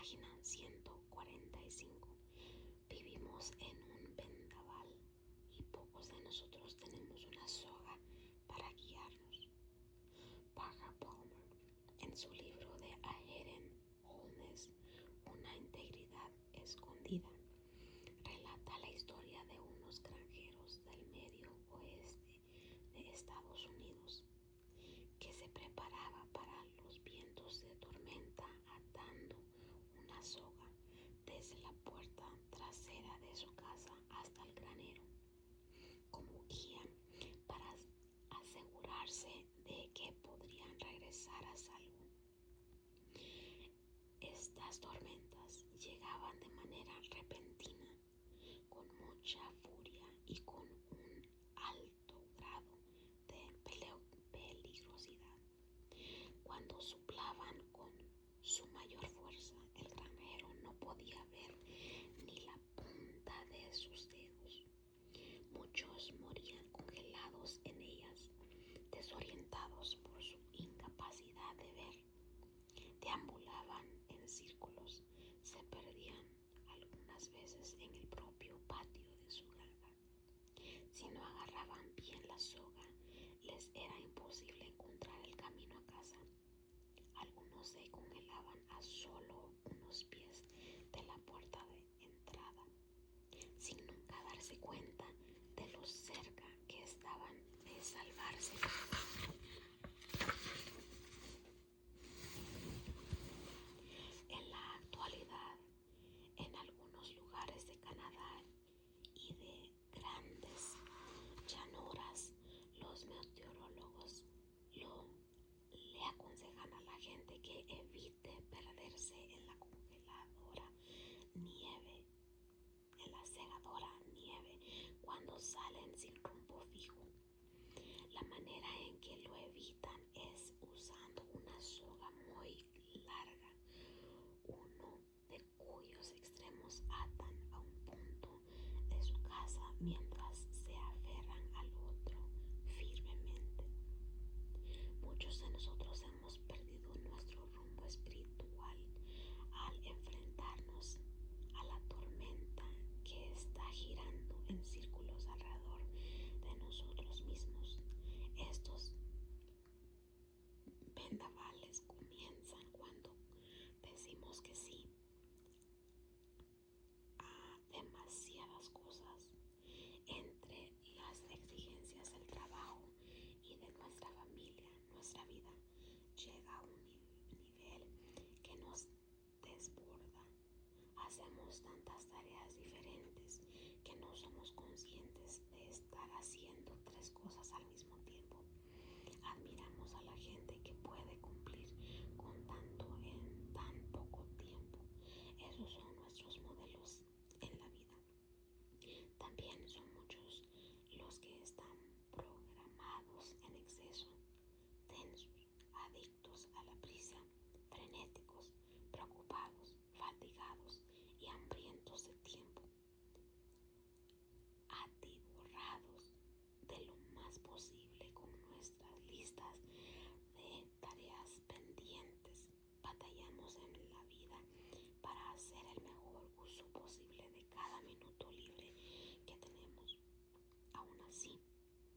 Página 145. Vivimos en un vendaval y pocos de nosotros tenemos una soga para guiarnos. Parker Palmer, en su libro de A Hidden Wholeness, una integridad escondida, relata la historia de unos granjeros del medio oeste de Estados Unidos que se preparaba para los vientos de tormenta atando una soga desde la puerta trasera de su casa hasta el granero como guía para asegurarse de que podrían regresar a salvo. Estas tormentas llegaban de manera repentina, con mucha furia y con un alto grado de peligrosidad. Cuando soplaban con su mayor fuerza, el granjero no podía ver ni la punta de sus dedos. Muchos morían congelados en ellas, desorientados por su incapacidad de ver. Deambulaban en círculos, se perdían algunas veces en el propio patio de su granja. Si no agarraban bien la soga, les era imposible encontrar el camino a casa. Algunos se congelaban a solo unos pies de la puerta de entrada, sin nunca darse cuenta de lo cerca que estaban de salvarse. En la actualidad, en algunos lugares de Canadá y de grandes llanuras, los meteorólogos le aconsejan a la gente que evite perderse en la congeladora nieve, en la cegadora nieve, cuando salen sin rumbo fijo. La manera en que lo evitan es usando una soga muy larga, uno de cuyos extremos atan a un punto de su casa mientras se aferran al otro firmemente. Muchos de nosotros hemos perdido nuestro rumbo espiritual al enfrentarnos a la tormenta que está girando en círculos alrededor de nosotros mismos. Estos vendavales comienzan cuando decimos que sí a demasiadas cosas. Entre las exigencias del trabajo y de nuestra familia, nuestra vida llega a un nivel que nos desborda. Hacemos tantas tareas diferentes que no somos conscientes de estar haciendo 3 cosas al mismo tiempo. Admiramos a la gente que puede cumplir con tanto en tan poco tiempo. Esos son nuestros modelos en la vida. También son muchos los que están programados en exceso, tensos, adictos a la prisa, frenéticos, preocupados, fatigados y hambrientos de tiempo, atiborrados de lo más posible con nuestras listas de tareas pendientes. Batallamos en la vida para hacer el mejor uso posible de cada minuto libre que tenemos. Aún así,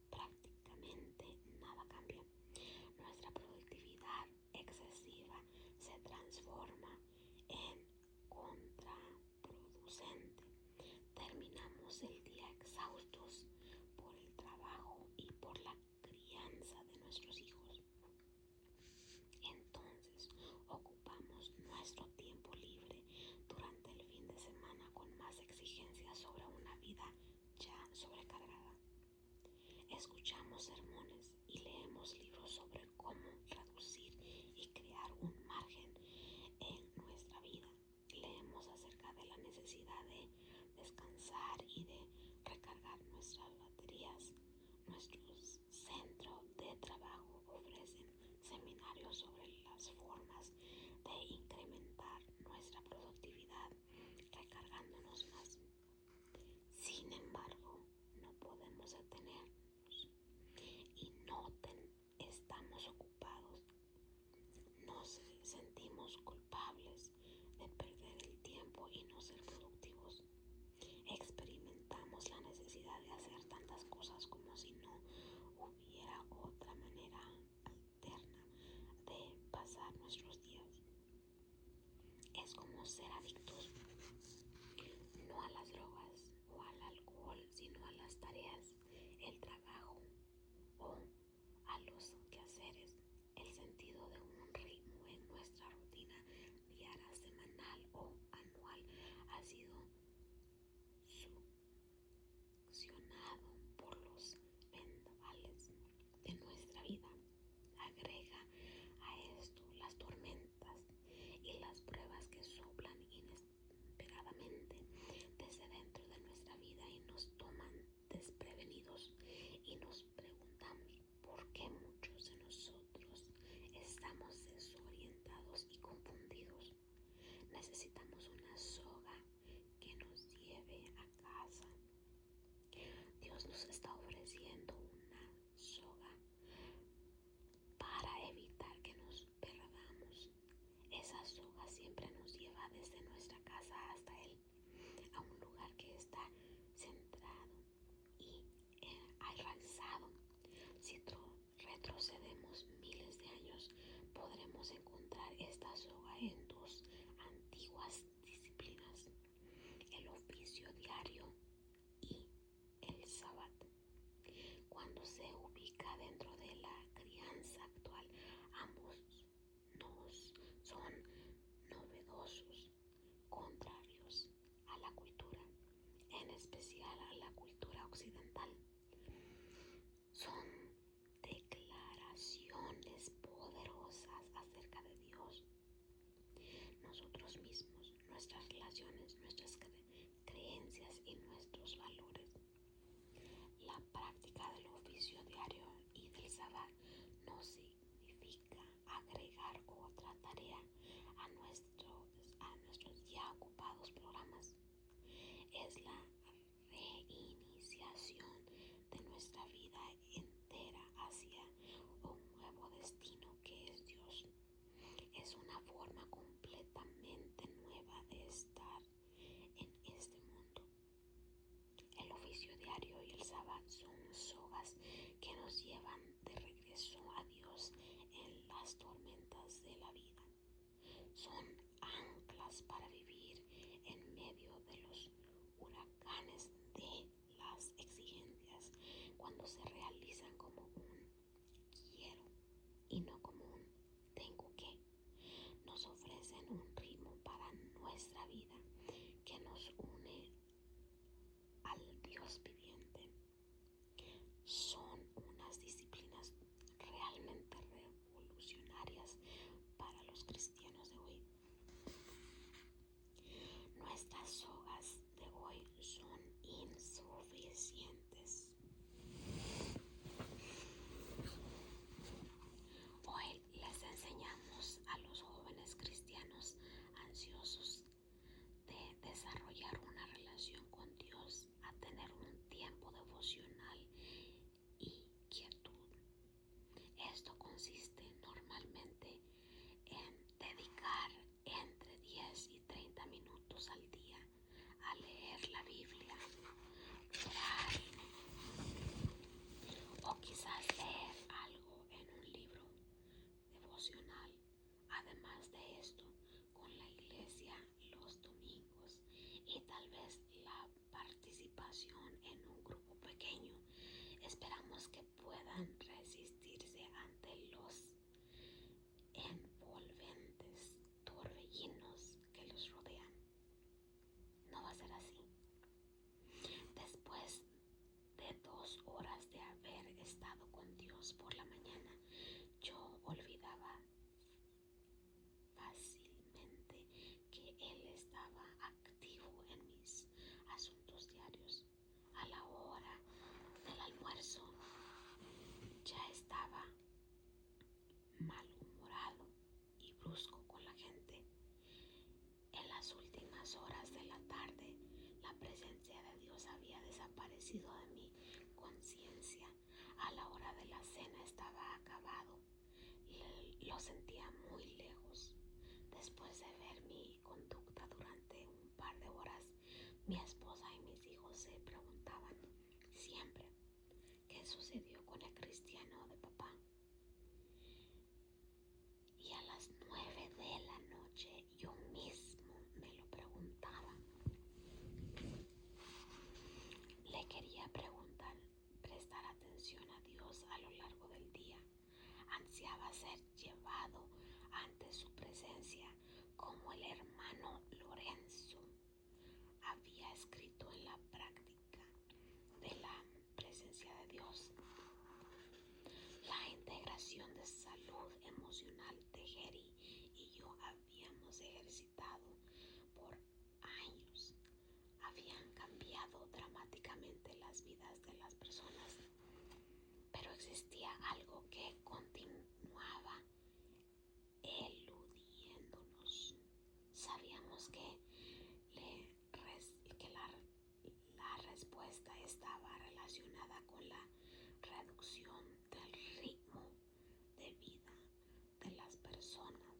prácticamente nada cambia. Nuestra productividad excesiva se transforma en contraproducente. Terminamos el día exhaustos por el trabajo y por la crianza de nuestros hijos. Entonces, ocupamos nuestro tiempo libre durante el fin de semana con más exigencias sobre una vida ya sobrecargada. Escuchamos sermones y leemos libros sobre cómo reducir y crear un margen en nuestra vida. Leemos acerca de la necesidad de descansar y de recargar nuestras baterías. Nuestros centros de trabajo ofrecen seminarios sobre las formas de incrementar nuestra productividad, recargándonos más. Sin embargo, no podemos detenernos y estamos ocupados. Nos sentimos culpables de perder ser productivos. Experimentamos la necesidad de hacer tantas cosas como si no hubiera otra manera alterna de pasar nuestros días. Es como ser adictos, no a las drogas o al alcohol, sino a las tareas, el trabajo o a los quehaceres. El sentido de un ritmo en nuestra rutina diaria, semanal o anual ha sido succionado por los vendavales de nuestra vida. Agrega a esto las tormentas y las pruebas que soplan inesperadamente desde dentro de nuestra vida y nos toman desprevenidos, y nos preguntamos por qué muchos de nosotros estamos desorientados y confundidos. Necesitamos una soga que nos lleve a casa. Dios nos está ofreciendo una soga para evitar que nos perdamos. Esa soga siempre nos lleva desde nuestra casa hasta Él, a un lugar que está centrado y enraizado. Si retrocedemos miles de años, podremos encontrar esta soga en dos antiguas disciplinas: el oficio diario y el sabbat. Cuando se ubica dentro de la crianza actual, ambos nos son novedosos, contrarios a la cultura, en especial a la cultura occidental. Son declaraciones poderosas acerca de Dios, nosotros mismos, nuestras relaciones, nuestras creencias y nuestros valores. La práctica del oficio diario y del sabbat no significa agregar otra tarea a nuestros ya ocupados programas. Es la reiniciación de nuestra vida entera hacia un nuevo destino que es Dios. Es una forma completamente nueva de estar en este mundo. El oficio diario y el sabbat son sogas que nos llevan de regreso a Dios en las tormentas de la vida. Son anclas para vivir en medio de los huracanes de las exigencias, cuando se realizan como un quiero y no como un tengo que. Nos ofrecen un ritmo para nuestra vida que nos une al Dios viviente. Son unas disciplinas realmente revolucionarias para los cristianos de hoy. Nuestras sogas de hoy son insuficientes. Hoy les enseñamos a los jóvenes cristianos ansiosos de desarrollar una relación con Dios a tener un tiempo devocional y quietud. Esto consiste normalmente en dedicar entre 10 y 30 minutos al día a leer la Biblia, orar o quizás leer algo en un libro devocional. Además de esto, con la iglesia los domingos y tal vez la participación en un grupo pequeño, esperamos que puedan resistirse ante los envolventes torbellinos que los rodean. No va a ser así. Después de 2 horas de haber estado con Dios por la mañana, yo olvidaba fácilmente que Él estaba activo en mis asuntos diarios. A la hora del almuerzo ya estaba malhumorado y brusco con la gente. En las últimas horas de la tarde, la presencia de Dios había desaparecido de mi conciencia. A la hora de la cena estaba acabado y lo sentía muy lejos. Después de ver mi conducta durante un par de horas siempre. ¿Qué sucedió con el cristiano de papá? Y a las 9 de la noche yo mismo me lo preguntaba. Le quería preguntar, prestar atención a Dios a lo largo del día. Ansiaba ser llevado ante su presencia como el hermano Lorenzo había escrito en la práctica de la presencia de Dios. La integración de salud emocional de Jerry y yo habíamos ejercitado por años. Habían cambiado dramáticamente las vidas de las personas, pero existía algo que continuaba eludiéndonos. Sabíamos que la respuesta estaba relacionada con la reducción del ritmo de vida de las personas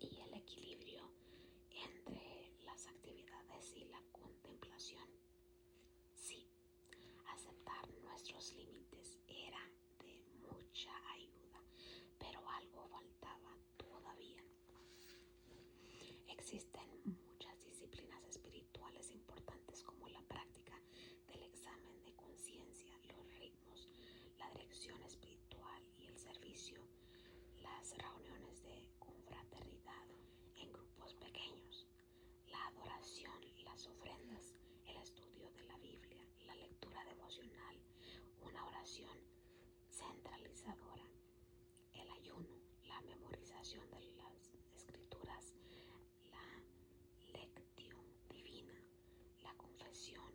y el equilibrio entre las actividades y la contemplación. Sí, aceptar nuestros límites era de mucha ayuda, pero algo faltaba todavía. Existen muchas disciplinas espirituales importantes como la práctica del examen de conciencia, los ritmos, la dirección espiritual y el servicio, las reuniones de confraternidad en grupos pequeños, la adoración, las ofrendas, el estudio de la Biblia, la lectura devocional, una oración centralizadora, el ayuno, la memorización de las escrituras, la lección divina, la confesión,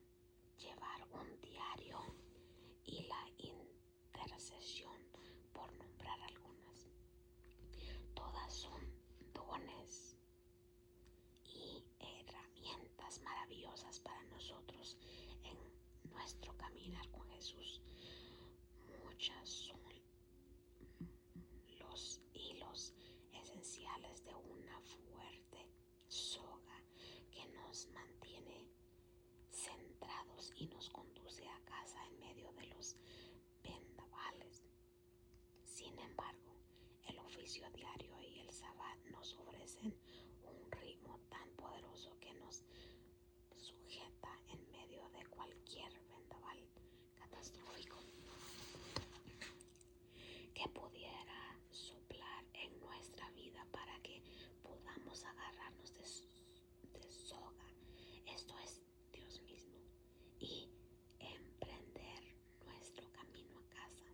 llevar un diario y la intercesión, por nombrar algunas. Todas son dones y herramientas maravillosas para nosotros en nuestro caminar con Jesús. Muchas son los hilos esenciales de una fuerte soga que nos mantiene centrados y nos conduce a casa en medio de los vendavales. Sin embargo, el oficio diario y el sabbat nos ofrecen un ritmo tan poderoso que nos sujeta en medio de cualquier vendaval catastrófico que pudiera soplar en nuestra vida para que podamos agarrarnos de soga. Esto es Dios mismo. Y emprender nuestro camino a casa.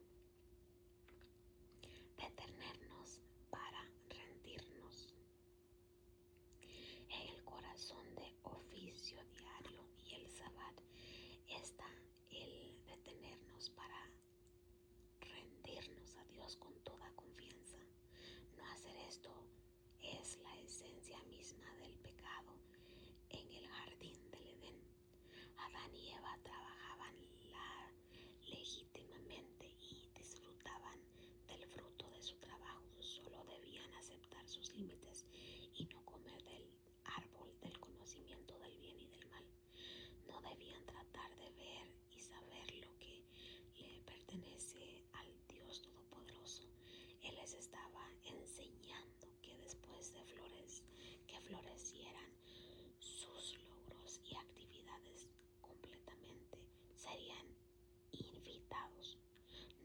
Detenernos para rendirnos. En el corazón de oficio diario y el sabbat está el detenernos para rendirnos a Dios con toda confianza. No hacer esto es la esencia misma del pecado en el jardín del Edén. Adán y Eva trabajaban legítimamente y disfrutaban del fruto de su trabajo. Solo debían aceptar sus límites y no comer del árbol del conocimiento del bien y del mal. No debían tratar de ver y saber lo que le pertenece al Dios Todopoderoso. Él les estaba enseñando que después de que florecieran sus logros y actividades completamente, serían invitados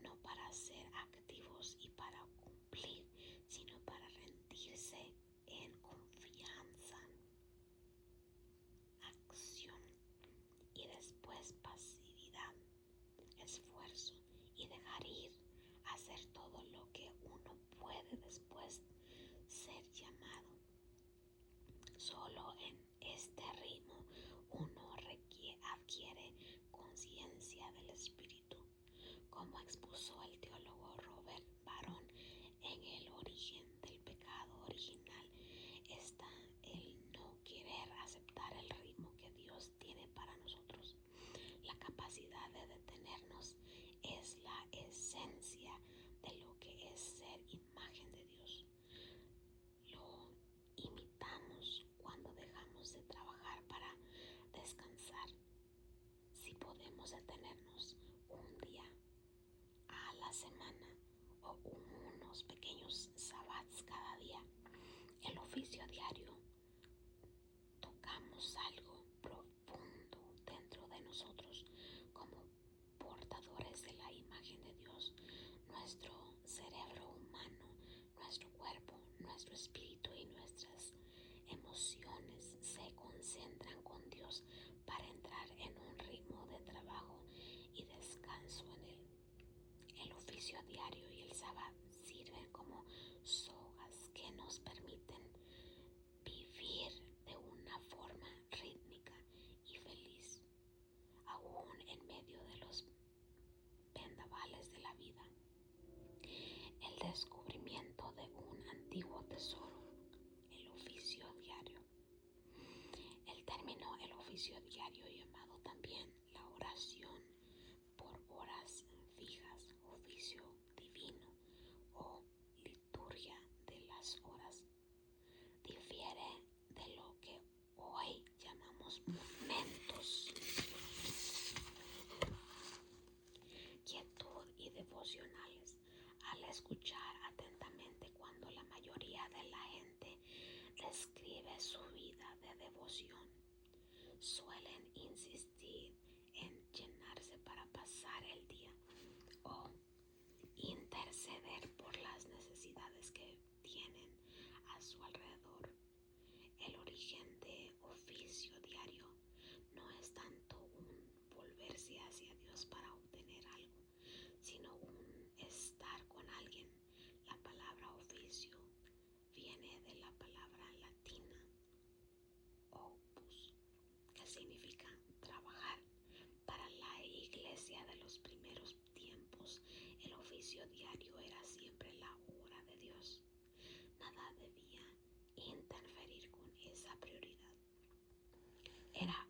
no para ser activos y para cumplir, sino para rendirse en confianza, acción y después pasividad, esfuerzo y dejar ir, hacer todo lo que uno puede después ser llamado. Solo en este ritmo uno adquiere conciencia del espíritu, como expuso el teólogo Robert Barron. En el origen del pecado original está el no querer aceptar el ritmo que Dios tiene para nosotros. La capacidad de detenernos es la esencia de lo que es ser imagen de Dios. Lo imitamos cuando dejamos de trabajar para descansar. Si podemos Debemos detenernos un día a la semana o unos pequeños sabbats cada día. El oficio diario tocamos algo profundo dentro de nosotros como portadores de la imagen de Dios. Nuestro cerebro humano, nuestro cuerpo, nuestro espíritu y nuestras emociones se concentran con Dios para entrar en un ritmo de trabajo y descanso en Él. El oficio diario y el sábado sirven como sogas que nos permiten vivir de una forma rítmica y feliz, aún en medio de los vendavales de la vida. El descubrimiento de un antiguo tesoro, el oficio diario. El término el oficio diario, llamado también la oración por horas fijas, oficio divino o liturgia de las horas, difiere de lo que hoy llamamos momentos, quietud y devocionales. Al escuchar atentamente cuando la mayoría de la gente describe su vida de devoción, suelen insistir en llenarse para pasar el día o interceder por las necesidades que tienen a su alrededor. El origen de oficio diario no es tanto un volverse hacia Dios para obtener algo, sino un estar con alguien. La palabra oficio viene de la palabra latina opus, que significa trabajar. Para la iglesia de los primeros tiempos, el oficio diario era siempre la obra de Dios. Nada debía interferir con esa prioridad. Era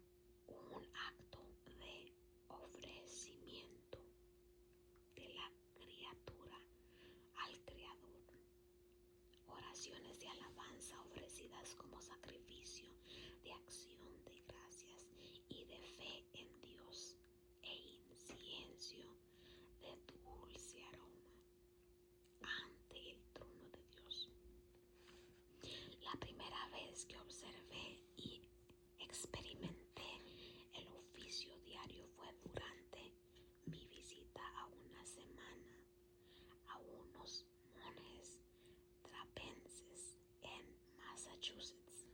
un acto de ofrecimiento de la criatura al Creador. Oraciones de alabanza ofrecidas como sacrificio de acción de gracias y de fe en Dios e incienso de dulce aroma ante el trono de Dios. La primera vez que observé y experimenté el oficio diario fue durante mi visita a una semana a unos monjes trapenses en Massachusetts.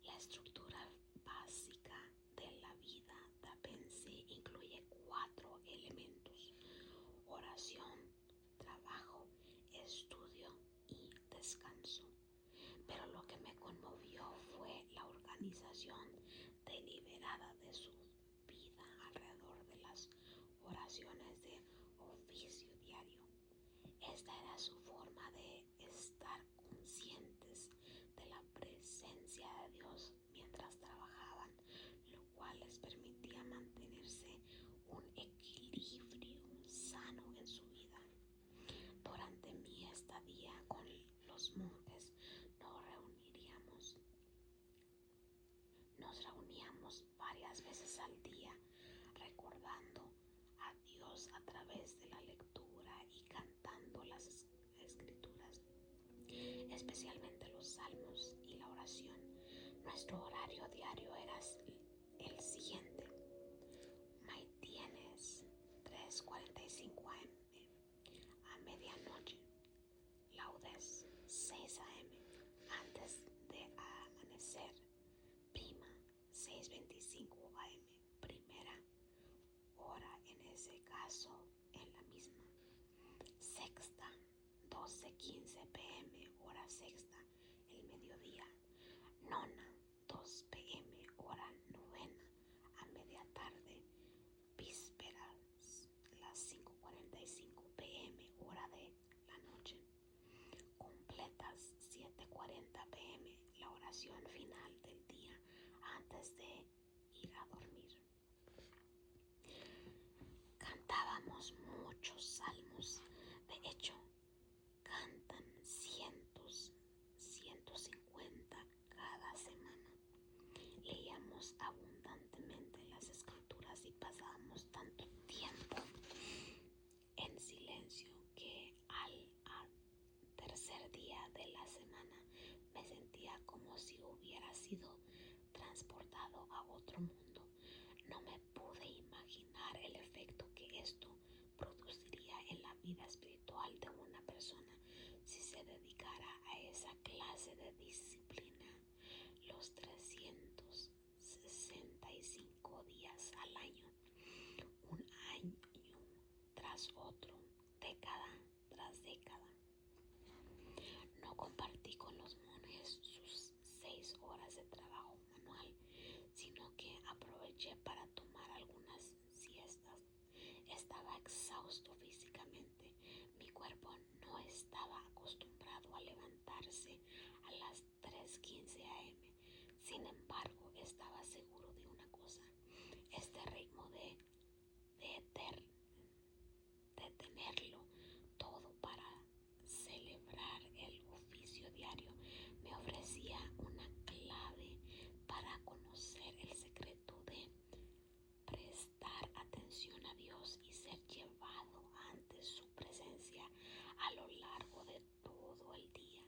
La estructura básica de la vida trapense incluye 4 elementos: oración, trabajo, estudio y descanso. Pero lo que me conmovió fue la organización deliberada de su vida alrededor de las oraciones de oficio diario. Esta era su forma de estar conscientes de la presencia de Dios mientras trabajaban, lo cual les permitía mantenerse un equilibrio sano en su vida. Durante mi estadía con los monjes nos reuníamos varias veces al día, recordando a Dios a través de la lectura y cantando las escrituras, especialmente los salmos y la oración. Nuestro horario diario era el siguiente: maitienes 3:45 am a medianoche, laudes 6 am antes de amanecer, prima 6:25 am, primera hora en ese caso en la misma, sexta 12:15 pm hora sexta, el mediodía, nona 2 pm hora novena a media tarde, vísperas las 5:45 pm hora de la noche, completas 7:40 pm, la oración final del día antes de ir a dormir. Cantábamos muchos salmos, de hecho cantan cientos, 150 cada semana. Leíamos abundantemente las escrituras y pasábamos tanto de la semana me sentía como si hubiera sido transportado a otro mundo. No me pude imaginar el efecto que esto produciría en la vida espiritual de una persona si se dedicara a esa clase de disciplina los 365 días al año, un año tras otro, década tras década. No compartí con los monjes sus 6 horas de trabajo manual, sino que aproveché para tomar algunas siestas. Estaba exhausto físicamente. Mi cuerpo no estaba acostumbrado a levantarse a las 3:15 a.m. Sin embargo, estaba seguro de una cosa: este ritmo de tenerlo todo para celebrar el oficio diario me ofrecía una clave para conocer el secreto de prestar atención a Dios y ser llevado ante su presencia a lo largo de todo el día,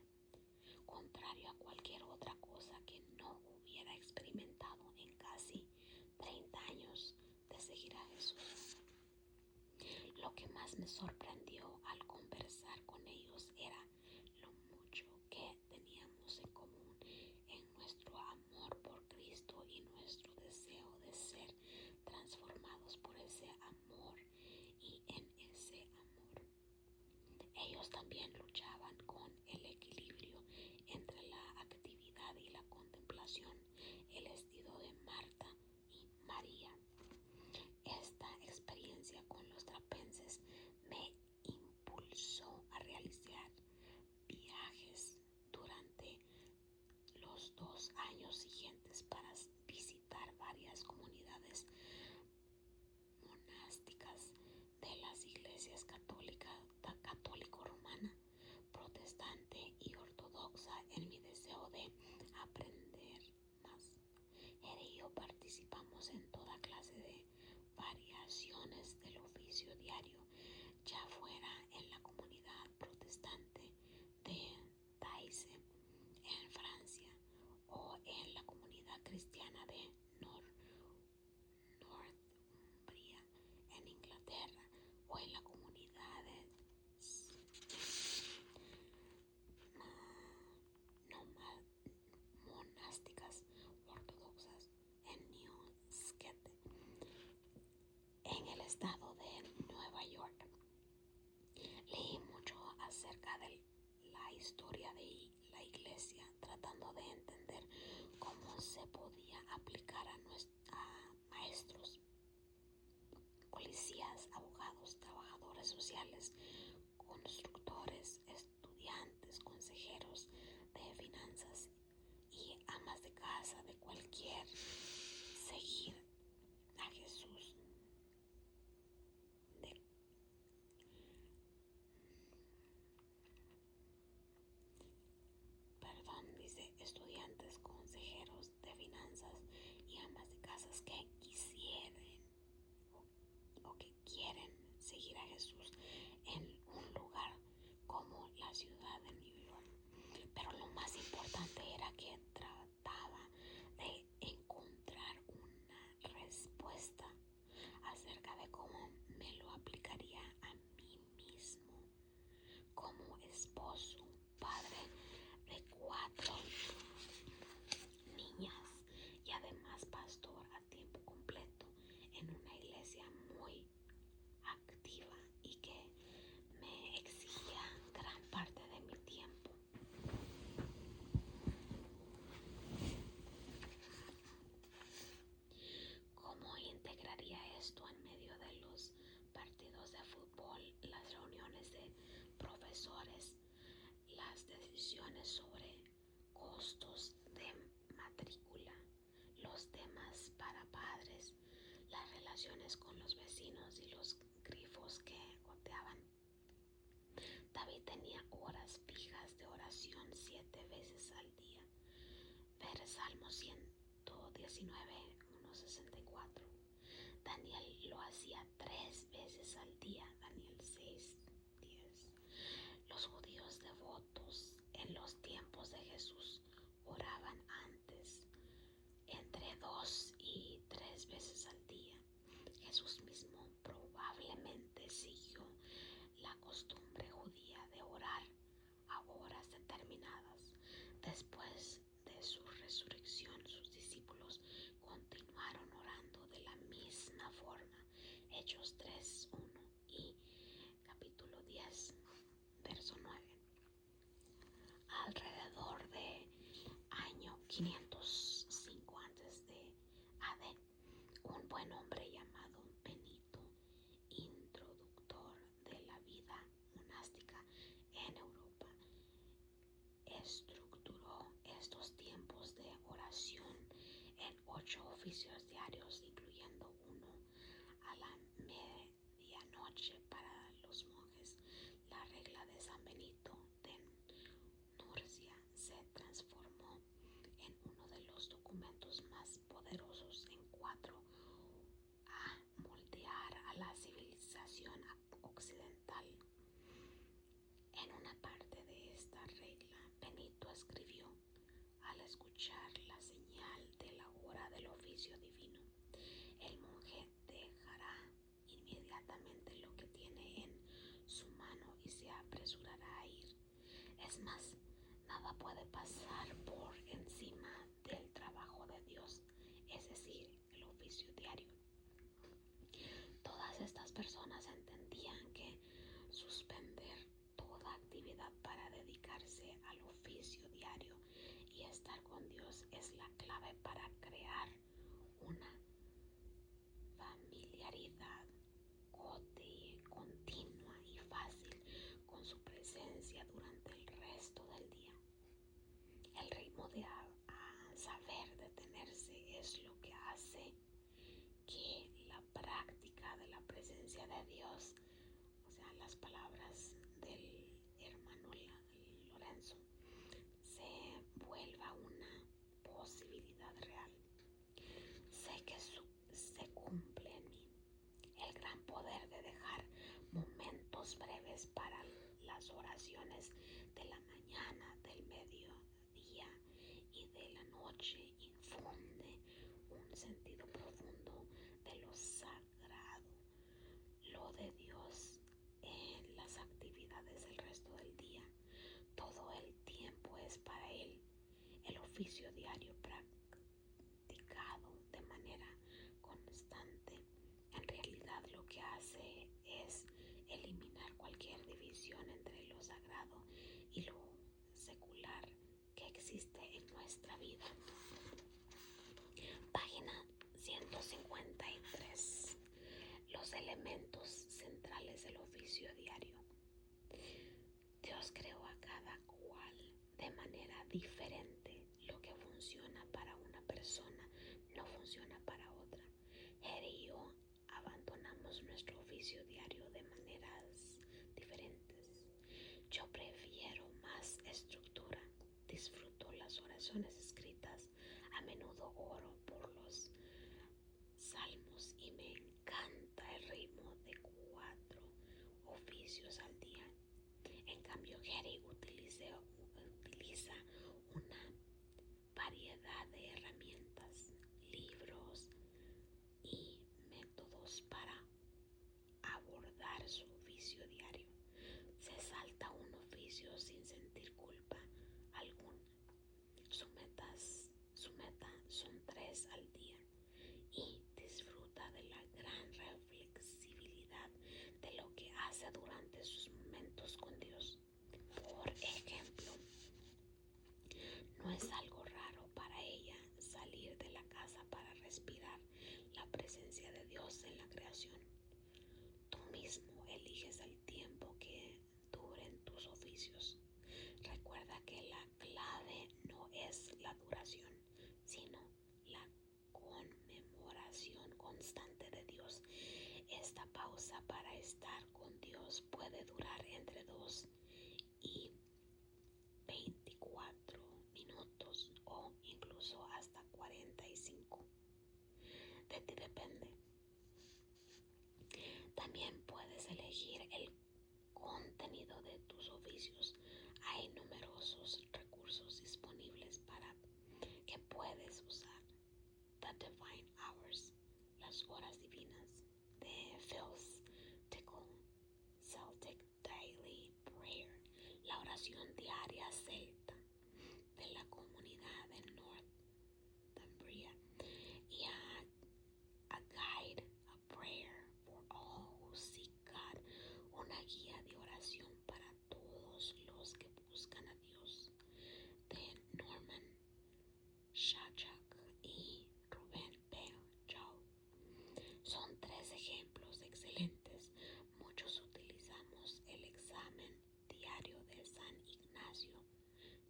contrario a cualquier otra cosa que no hubiera experimentado en casi 30 años de seguir a Jesús. Lo que más me sorprendió al conversar con ellos era lo mucho que teníamos en común en nuestro amor por Cristo y nuestro deseo de ser transformados por ese amor y en ese amor. Ellos también luchaban con el equilibrio entre la actividad y la contemplación, el estilo de Marta y María. Esta experiencia con los trapenses me impulsó a realizar viajes durante los 2 años siguientes para visitar varias comunidades monásticas de las iglesias católico-romana, protestante y ortodoxa en mi deseo de aprender más. En ello participamos en toda clase de variaciones del oficio diario, ya fuera en la comunidad protestante de Taizé en Francia o en la comunidad cristiana de Northumbria en Inglaterra o en la comunidad de monásticas ortodoxas en New Skete en el estado de Nueva York. Leí mucho acerca de la historia de la iglesia, tratando de entender cómo se podía aplicar a maestros, policías, abogados, trabajadores sociales, constructores, estudiantes, consejeros de finanzas y amas de casa de cualquier seguir a Jesús. Dice estudiantes, consejeros de finanzas y amas de casas que quisieran o que quieren seguir a Jesús en un lugar como la ciudad de New York. Pero lo más importante era que trataba de encontrar una respuesta acerca de cómo me lo aplicaría a mí mismo como esposo, padre de 4 niñas y además pastor a tiempo completo en una iglesia muy activa y que me exigía gran parte de mi tiempo. ¿Cómo integraría esto en medio de los partidos de fútbol, las reuniones de profesores, las decisiones sobre costos de matrícula, los temas para padres, las relaciones con los vecinos y los grifos que goteaban? David tenía horas fijas de oración 7 veces al día. Ver Salmo 119, 1:64. Daniel lo hacía 3 veces al día. Daniel 6:10. Los judíos devotos En los tiempos de Jesús oraban antes entre 2 y 3 veces al día. Jesús mismo probablemente siguió la costumbre judía de orar a horas determinadas. Después de su resurrección, sus discípulos continuaron orando de la misma forma. Hechos 3:1 y capítulo 10, verso 9. Alrededor de año 505 antes de AD, un buen hombre llamado Benito, introductor de la vida monástica en Europa, estructuró estos tiempos de oración en 8 oficios diarios, incluyendo uno a la medianoche para los monjes. La regla de San Benito de Nurcia se transformó en uno de los documentos más poderosos en cuanto a moldear a la civilización occidental. En una parte de esta regla, Benito escribió: al escuchar la señal de la hora del oficio divino, el monje dejará inmediatamente lo que tiene en su mano y se apresurará a ir. Es más, nada puede pasar por encima del trabajo de Dios, es decir, el oficio diario. Todas estas personas entendían que suspender toda actividad para dedicarse al oficio diario y estar con Dios es la clave para crear una familiaridad continua y fácil con su presencia durante el resto del día. El ritmo de saber detenerse es lo que hace que la práctica de la presencia de Dios, o sea, las palabras del hermano Lorenzo, se vuelva una posibilidad real. Sé que se cumple en mí el gran poder de dejar momentos breves para las oraciones de la mañana, del mediodía y de la noche. Infunde un sentido profundo de lo sagrado, lo de Dios en las actividades del resto del día. Todo el tiempo es para Él. El oficio diario practicado de manera constante en realidad lo que hace es eliminar cualquier división entre lo sagrado y lo secular que existe en nuestra vida. Página 153. Los elementos centrales del oficio diario. Dios creó a cada cual de manera diferente. Lo que funciona para una persona no funciona para otra. Jerry y yo abandonamos nuestro oficio diario de maneras diferentes. Yo prefiero más estructura. Disfruto las oraciones escritas. A menudo oro por los salmos y me encanta el ritmo de 4 oficios al día. En cambio, Jerry utiliza una variedad de herramientas, libros y métodos para abordar su oficio diario. Se salta un oficio sin sentir culpa alguna. Su meta son 3 al día y disfruta de la gran reflexibilidad de lo que hace durante sus momentos con Dios. Por ejemplo, no es algo raro para ella salir de la casa para respirar la presencia de Dios en la creación. Tú mismo eliges el tiempo que duren tus oficios. Recuerda que la clave no es la duración, sino la conmemoración constante de Dios. Esta pausa para estar con Dios puede durar entre 2 y 24 minutos o incluso hasta 45. De ti depende. También puedes elegir el contenido de tus oficios. Hay numerosos las horas divinas de Phil's Tickle Celtic Daily Prayer, la oración diaria celta de la comunidad de Northumbria, y a Guide, a Prayer for All Who Seek God, una guía de oración para todos los que buscan a Dios, de Norman Shachak y Rubén P. Chau. Son tres ejemplos excelentes. Muchos utilizamos el examen diario de San Ignacio,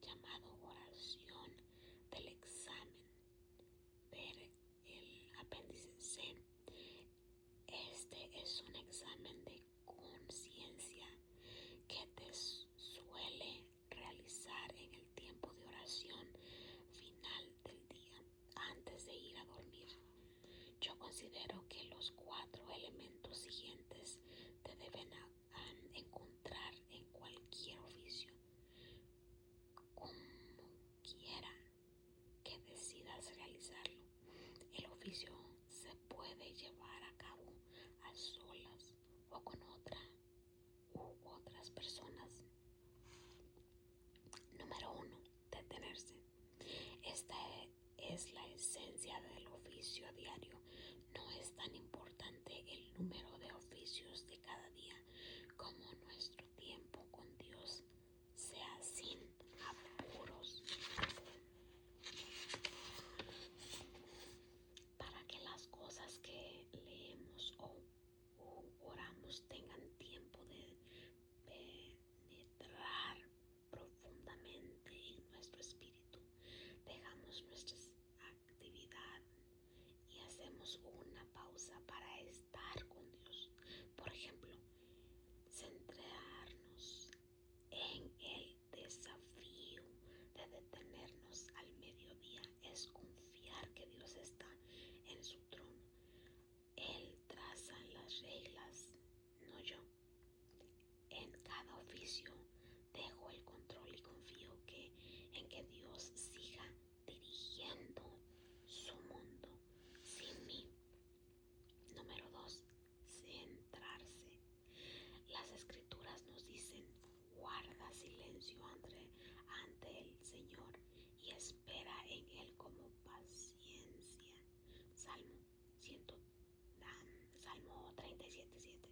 llamado oración del examen. Ver el apéndice C. Este es un examen de conciencia que te suele realizar en el tiempo de oración final del día, antes de ir a dormir. Yo considero que los 4 elementos siguientes te deben encontrar en cualquier oficio, como quiera que decidas realizarlo. El oficio se puede llevar a cabo a solas o con otras personas. Número 1. Detenerse. Esta es la esencia del oficio diario. No es tan importante el número de oficios de cada día como nuestro tiempo con Dios sea sin apuros. Para que las cosas que leemos o oramos tengan tiempo de penetrar profundamente en nuestro espíritu, dejamos nuestra actividad y hacemos una pausa para estar con Dios. Por ejemplo, centrarnos en el desafío de detenernos al mediodía es confiar que Dios está en su trono. Él traza las reglas, no yo. En cada oficio dejo el control y confío en que Dios siga dirigiendo su mundo sin mí. Número 2. Centrarse. Las escrituras nos dicen: guarda silencio ante el Señor y espera en Él como paciencia. Salmo 37:7.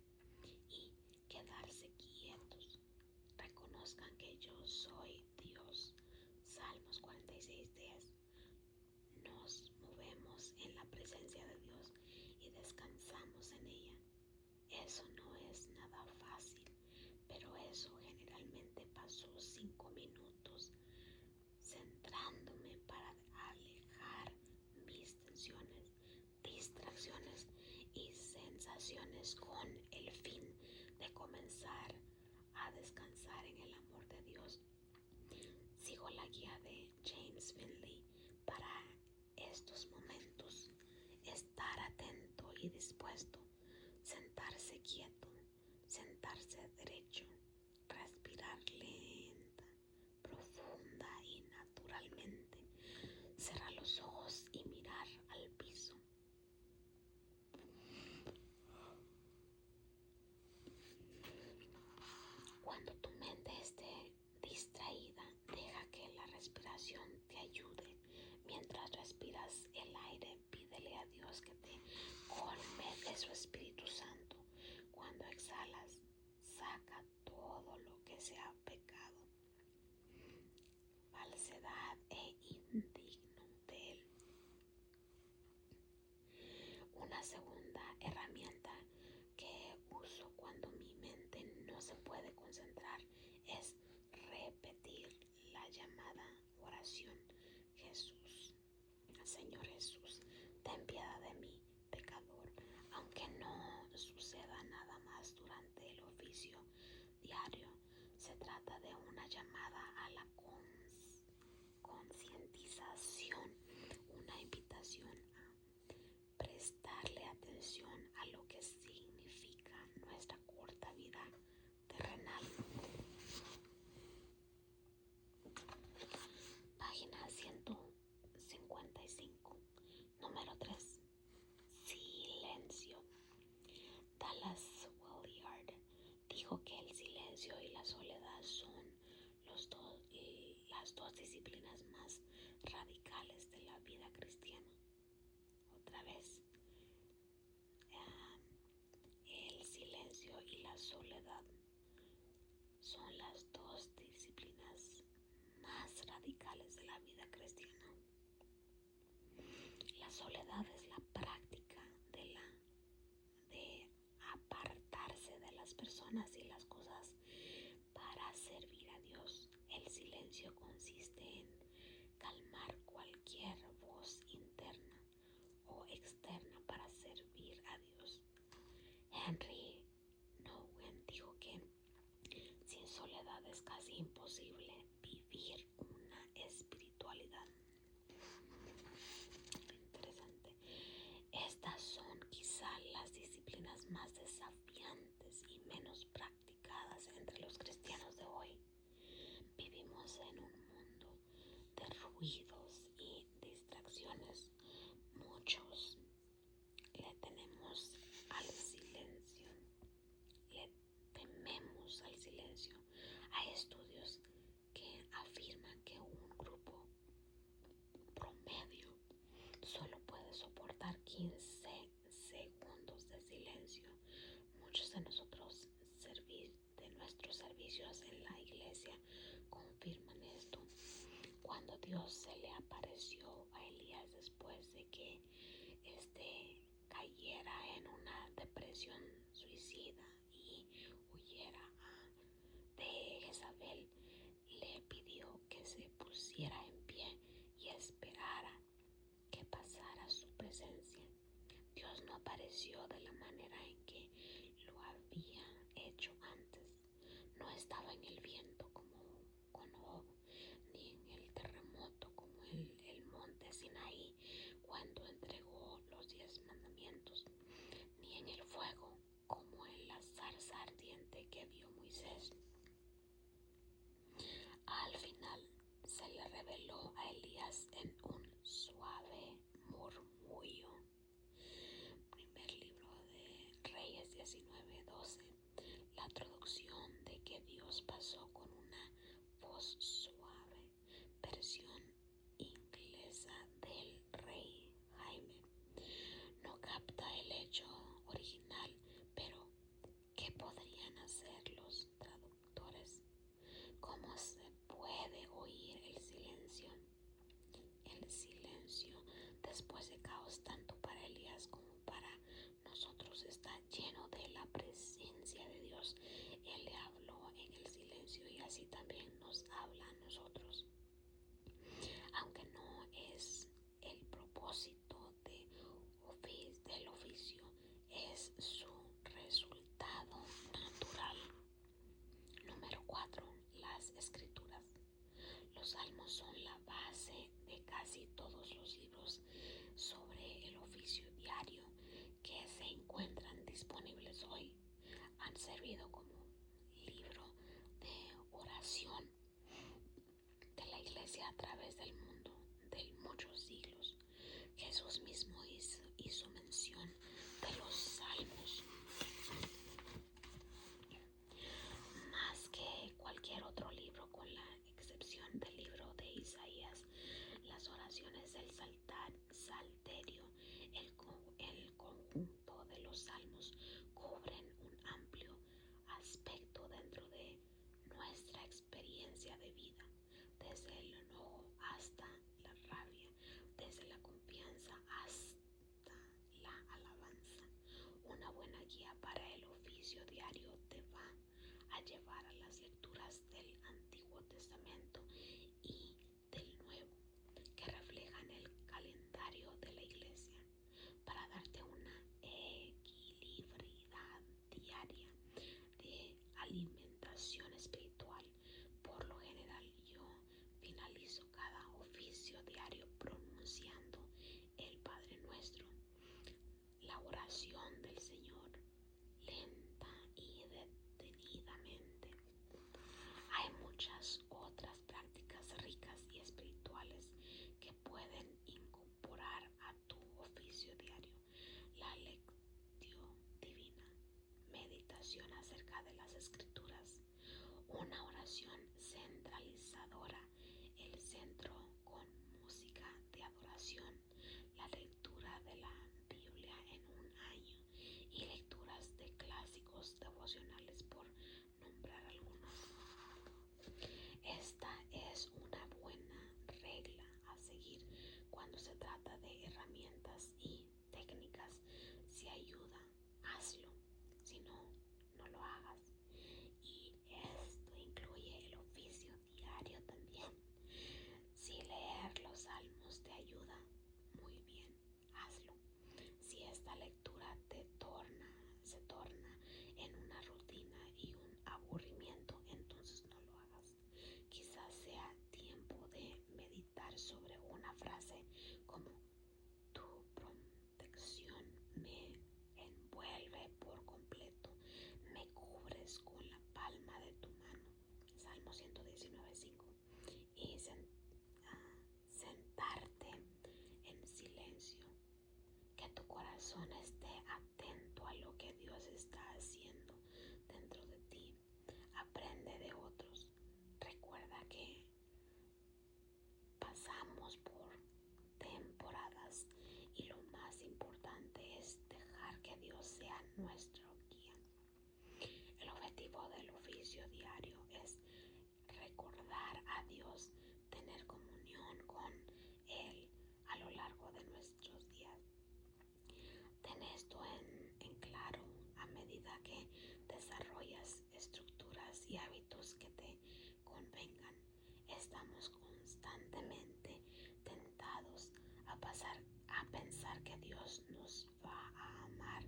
Y quedarse quietos. Reconozcan que yo soy Dios. Salmos 46:10. Nos movemos en la presencia de Dios y descansamos en ella. Eso no es nada fácil, pero eso generalmente pasó 5 minutos centrándome para alejar mis tensiones, distracciones y sensaciones con el fin de comenzar a descansar en el amor de Dios. Sigo la guía de James Finley para estos momentos: estar atento y dispuesto, sentarse quieto, sentarse derecho, respirar lenta, profunda y naturalmente, cerrar los ojos y mirar al piso. Cuando tu mente esté distraída, deja que la respiración te ayude. Mientras respiras el aire, pídele a Dios que te colme de su Espíritu Santo. Cuando exhalas, saca todo lo que sea pecado, falsedad e indigno de Él. Una segunda herramienta que uso cuando mi mente no se puede concentrar es repetir la llamada oración: Jesús, Señor Jesús, ten piedad de mí, pecador. Aunque no suceda nada más durante el oficio diario, se trata de una llamada a la concientización, una invitación a prestarle atención a lo que significa nuestra corta vida terrenal. Página 155. Número 3. Silencio. cristiana. Otra vez, el silencio y la soledad son las dos disciplinas más radicales de la vida cristiana. La soledad es la práctica de apartarse de las personas y las cosas para servir a Dios. El silencio consiste en calmar cualquier voz interna o externa para servir a Dios. Henry Nouwen dijo que sin soledad es casi imposible vivir una espiritualidad. Interesante. Estas son quizá las disciplinas más desafiantes y menos practicadas entre los cristianos de hoy. Vivimos en un mundo de ruidos y distracciones. Muchos le tenemos al silencio, le tememos al silencio. Hay estudios que afirman que un grupo promedio solo puede soportar 15 segundos de silencio. Muchos de nosotros de nuestros servicios en la iglesia confirman esto. Cuando Dios se le apareció a Elías después de que cayera en una depresión suicida y huyera de Jezabel, le pidió que se pusiera en pie y esperara que pasara su presencia. Dios no apareció de la manera en que lo había hecho antes. No estaba en el viento como con Job, ni en el terremoto como el monte Sinaí cuando entregó los 10 mandamientos, ni en el fuego como en la zarza ardiente que vio Moisés. Al final se le reveló a Elías en un suave murmullo. Primer libro de Reyes 19:12. La traducción de que Dios pasó con una voz suave, versión inglesa del Rey Jaime. No capta el hecho original, pero ¿qué podrían hacer los traductores? ¿Cómo se puede oír el silencio? El silencio después de caos, tanto para Elías como para nosotros, está lleno de la presencia de Dios. Él le habló en el silencio y así también nos habla a nosotros. Aunque no es el propósito del oficio, es su resultado natural. Número 4. Las escrituras. Los salmos son la base de casi todos los libros sobre el oficio diario que se encuentran disponibles hoy. Han servido como libro de oración de la iglesia a través del mundo de muchos siglos. Jesús mismo hizo mención de los salmos más que cualquier otro libro, con la excepción del libro de Isaías. Las oraciones del Salterio, el conjunto de los salmos, cubren un amplio aspecto dentro de nuestra experiencia de vida, desde el enojo hasta la rabia, desde la confianza hasta nuestro guía. El objetivo del oficio diario es recordar a Dios, tener comunión con Él a lo largo de nuestros días. Ten esto en claro a medida que desarrollas estructuras y hábitos que te convengan. Estamos constantemente tentados a pensar que Dios nos va a amar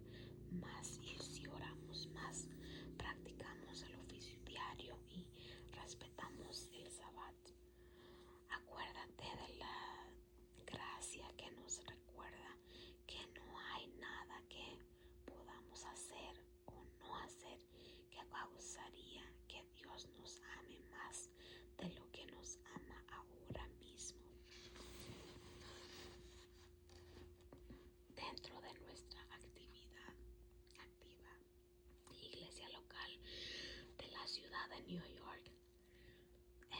más y si oramos más, practicamos el oficio diario y respetamos el Sabbat. Acuérdate de la gracia que nos recuerda que no hay nada que podamos hacer o no hacer que causaría que Dios nos ame más de lo que nos ama ahora mismo. Dentro de nuestra actividad activa, iglesia local de la ciudad de New York,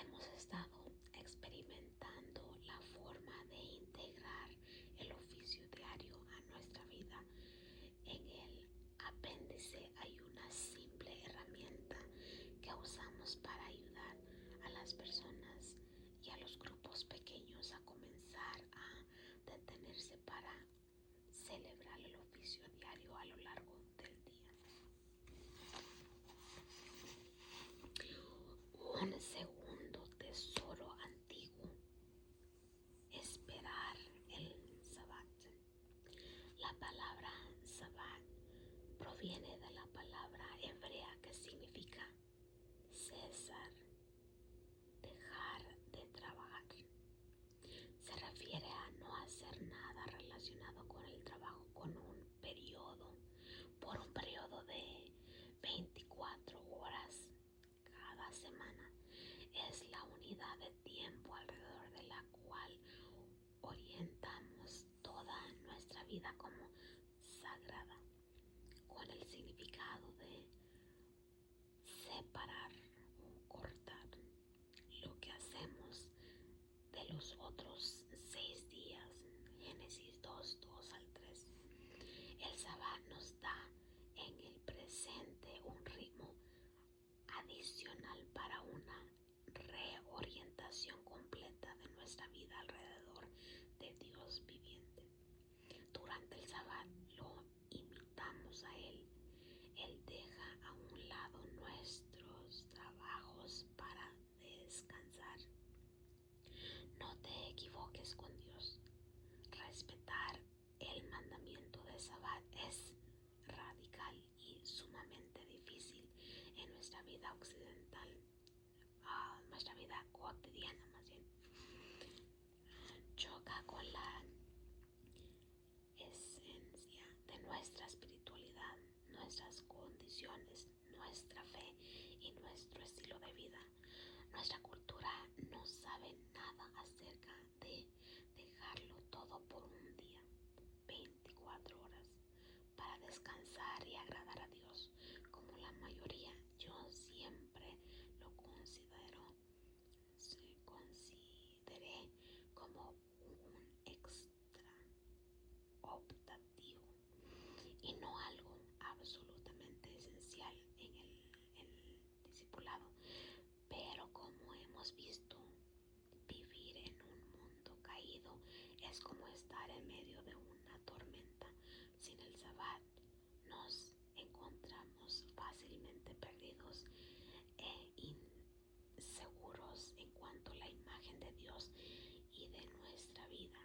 hemos estado experimentando la forma de integrar el oficio diario a nuestra vida. En el apéndice hay una simple herramienta que usamos para ayudar a las personas y a los grupos pequeños a comenzar a detenerse para celebrar el oficio diario a lo largo del día. Un segundo tesoro antiguo: esperar el Sabbat. La palabra Sabbat proviene de la palabra hebrea que significa cesar, dejar de trabajar. Se refiere a no hacer nada relacionado con el trabajo por un periodo de 24 horas cada semana. Es la unidad de tiempo alrededor de la cual orientamos toda nuestra vida como sagrada, con el significado de separar o cortar lo que hacemos de los otros 6 días. Génesis 2:2-3. El Sabbat nos da en el presente un ritmo adicional para una reorientación completa de nuestra vida alrededor de Dios viviente. Durante el Sabbat lo imitamos a Él. Él deja a un lado nuestros trabajos para descansar. No te equivoques con Dios. Respetar el mandamiento de Sabbat es radical y sumamente difícil en nuestra vida occidental, nuestra vida cotidiana más bien. Choca con la esencia de nuestra espiritualidad, nuestras condiciones, nuestra fe y nuestro estilo de vida. Nuestra cultura no sabe nada acerca de dejarlo todo por un día, 24 horas, para descansar y agradar a Dios. Como la mayoría, yo siempre lo consideré como un extra optativo y no algo absolutamente esencial en el discipulado. Pero como hemos visto, vivir en un mundo caído es como estar en medio de una tormenta. Sin el Sabbat nos encontramos fácilmente perdidos e inseguros en cuanto a la imagen de Dios y de nuestra vida.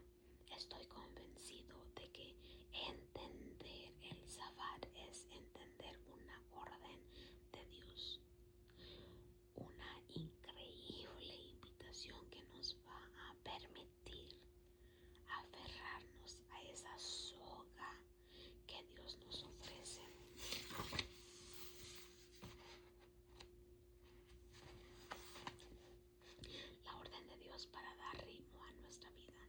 Estoy convencido de que entender el Sabbat es entender una orden de Dios, una increíble invitación que nos va a permitir aferrarnos a esa soga que Dios nos ofrece. La orden de Dios para dar ritmo a nuestra vida.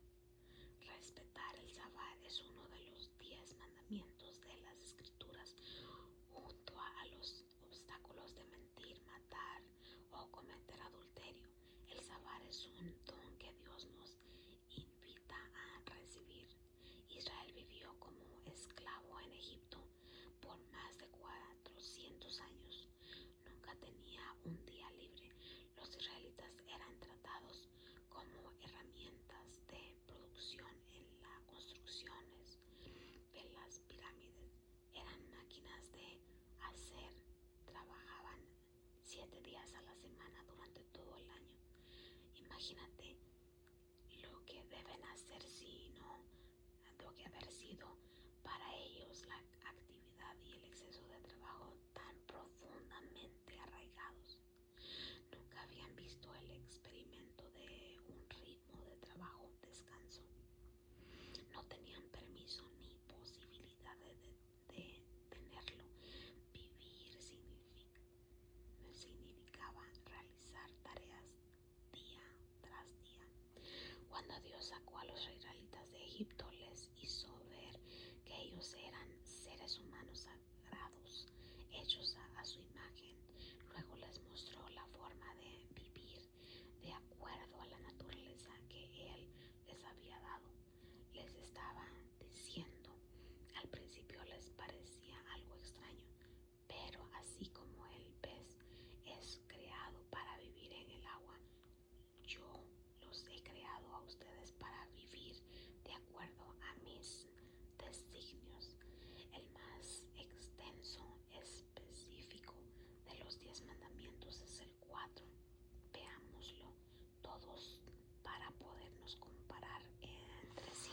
Respetar el Sabbat es uno de los 10 mandamientos de las Escrituras, junto a los obstáculos de mentir, matar o cometer adulterio. El Sabbat es un don que Dios nos invita a recibir. Israel vivió como esclavo en Egipto por más 7 días a la semana durante todo el año. Imagínate lo que deben hacer, si no, lo que haber sido para ellos la actividad y el exceso de trabajo tan profundamente arraigados. Nunca habían visto el experimento de un ritmo de trabajo, descanso. No tenían permiso ni posibilidad de tenerlo. Vivir significaba realizar tareas día tras día. Cuando Dios sacó a los israelitas de Egipto, les hizo ver que ellos eran seres humanos sagrados, hechos a su imagen. Luego les mostró la forma de vivir de acuerdo a la naturaleza que Él les había dado. Les estaba diciendo, al principio les parecía algo extraño, pero así como el pez es creado para vivir en el agua, yo los he creado a ustedes para vivir de acuerdo a mis designios. El más extenso, específico de los 10 mandamientos es el 4. Veámoslo todos para podernos comparar entre sí.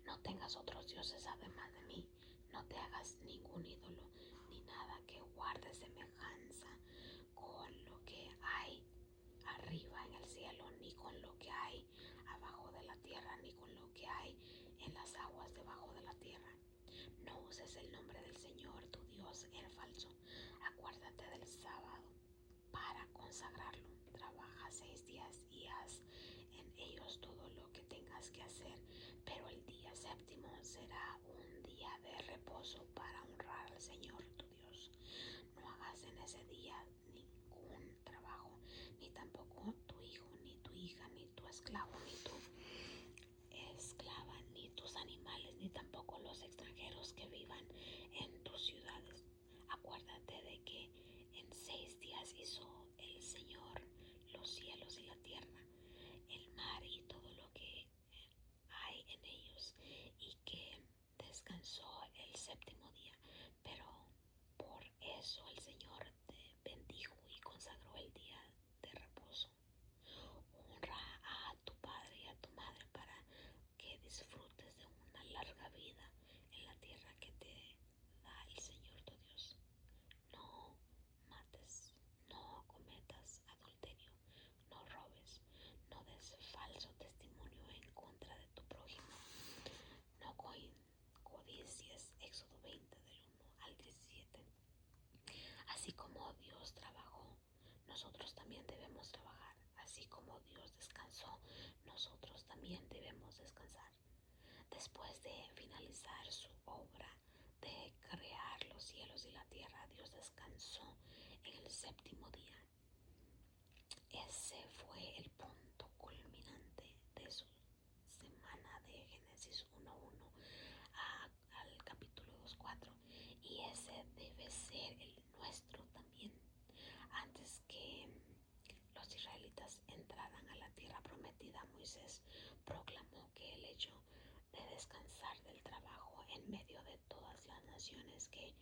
No tengas otros dioses además de mí. No te hagas ningún ídolo, ni nada que guarde semejanza con lo que hay arriba en el cielo, ni con lo que hay abajo de la tierra, ni con lo que hay en las aguas debajo de la tierra. No uses el nombre del Señor tu Dios en falso. Acuérdate del sábado para consagrarlo. Trabaja 6 días y haz en ellos todo lo que tengas que hacer, pero el día séptimo será un día de reposo para honrar al Señor tu Dios. No hagas en ese día ningún trabajo, ni tampoco tu hijo, ni tu hija, ni tu esclavo, ni tu esclava, ni tus animales, ni tampoco los extranjeros que vivan en tus ciudades. Acuérdate de que en 6 días hizo el Señor los cielos y la tierra, el mar y todo lo que hay en ellos, y que descansó el séptimo día. Pero por eso el Señor te bendijo y consagró el día de reposo. Honra a tu padre y a tu madre para que disfrutes de una larga vida en la tierra que te da el Señor tu Dios. No mates, no cometas adulterio, no robes, no des falso testimonio en contra de tu prójimo, no codicies. Éxodo 20 del 1 al 17. Así como Dios trabajó, nosotros también debemos trabajar. Así como Dios descansó, nosotros también debemos descansar. Después de finalizar su obra de crear los cielos y la tierra, Dios descansó en el séptimo día. Ese fue el punto culminante de su semana de Génesis 1:1 al capítulo 2:4, y ese debe ser el nuestro también. Antes que los israelitas entraran a la tierra prometida, Moisés proclamó que el hecho de descansar del trabajo en medio de todas las naciones que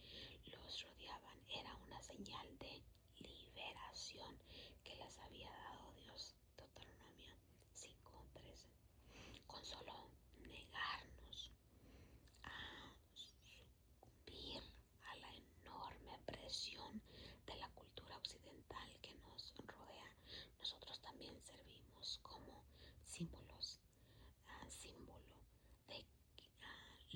los rodeaban era una señal de liberación que les había dado Dios. Deuteronomio 5:13. Con solo negarnos a sucumbir a la enorme presión de la cultura occidental que nos rodea, nosotros también servimos como símbolo de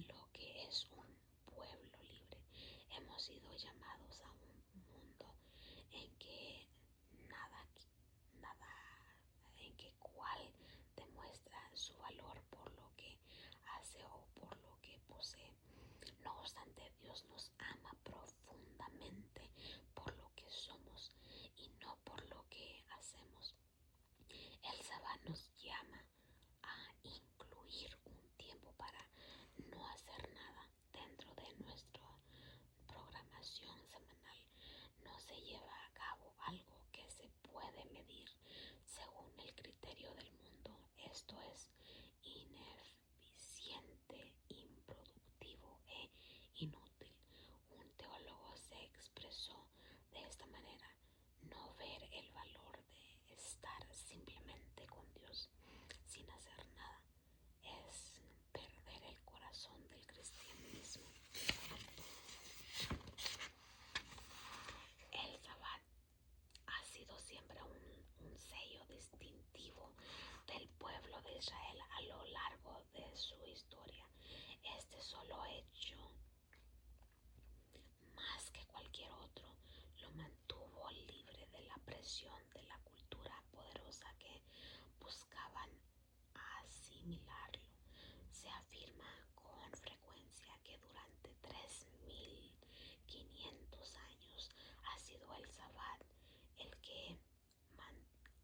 lo que es un pueblo libre. Hemos sido llamados a un mundo en que nada, en que cual demuestra su valor por lo que hace o por lo que posee. No obstante, Dios nos ama profundamente por lo que somos y no por lo que hacemos. El sábado nos llama a incluir un tiempo para no hacer nada dentro de nuestra programación semanal. No se lleva a cabo algo que se puede medir según el criterio del mundo. Esto es ineficiente, improductivo e inútil. Un teólogo se expresó Israel a lo largo de su historia. Este solo hecho, más que cualquier otro, lo mantuvo libre de la presión de la cultura poderosa que buscaban asimilarlo. Se afirma con frecuencia que durante 3500 años ha sido el Sabbat el que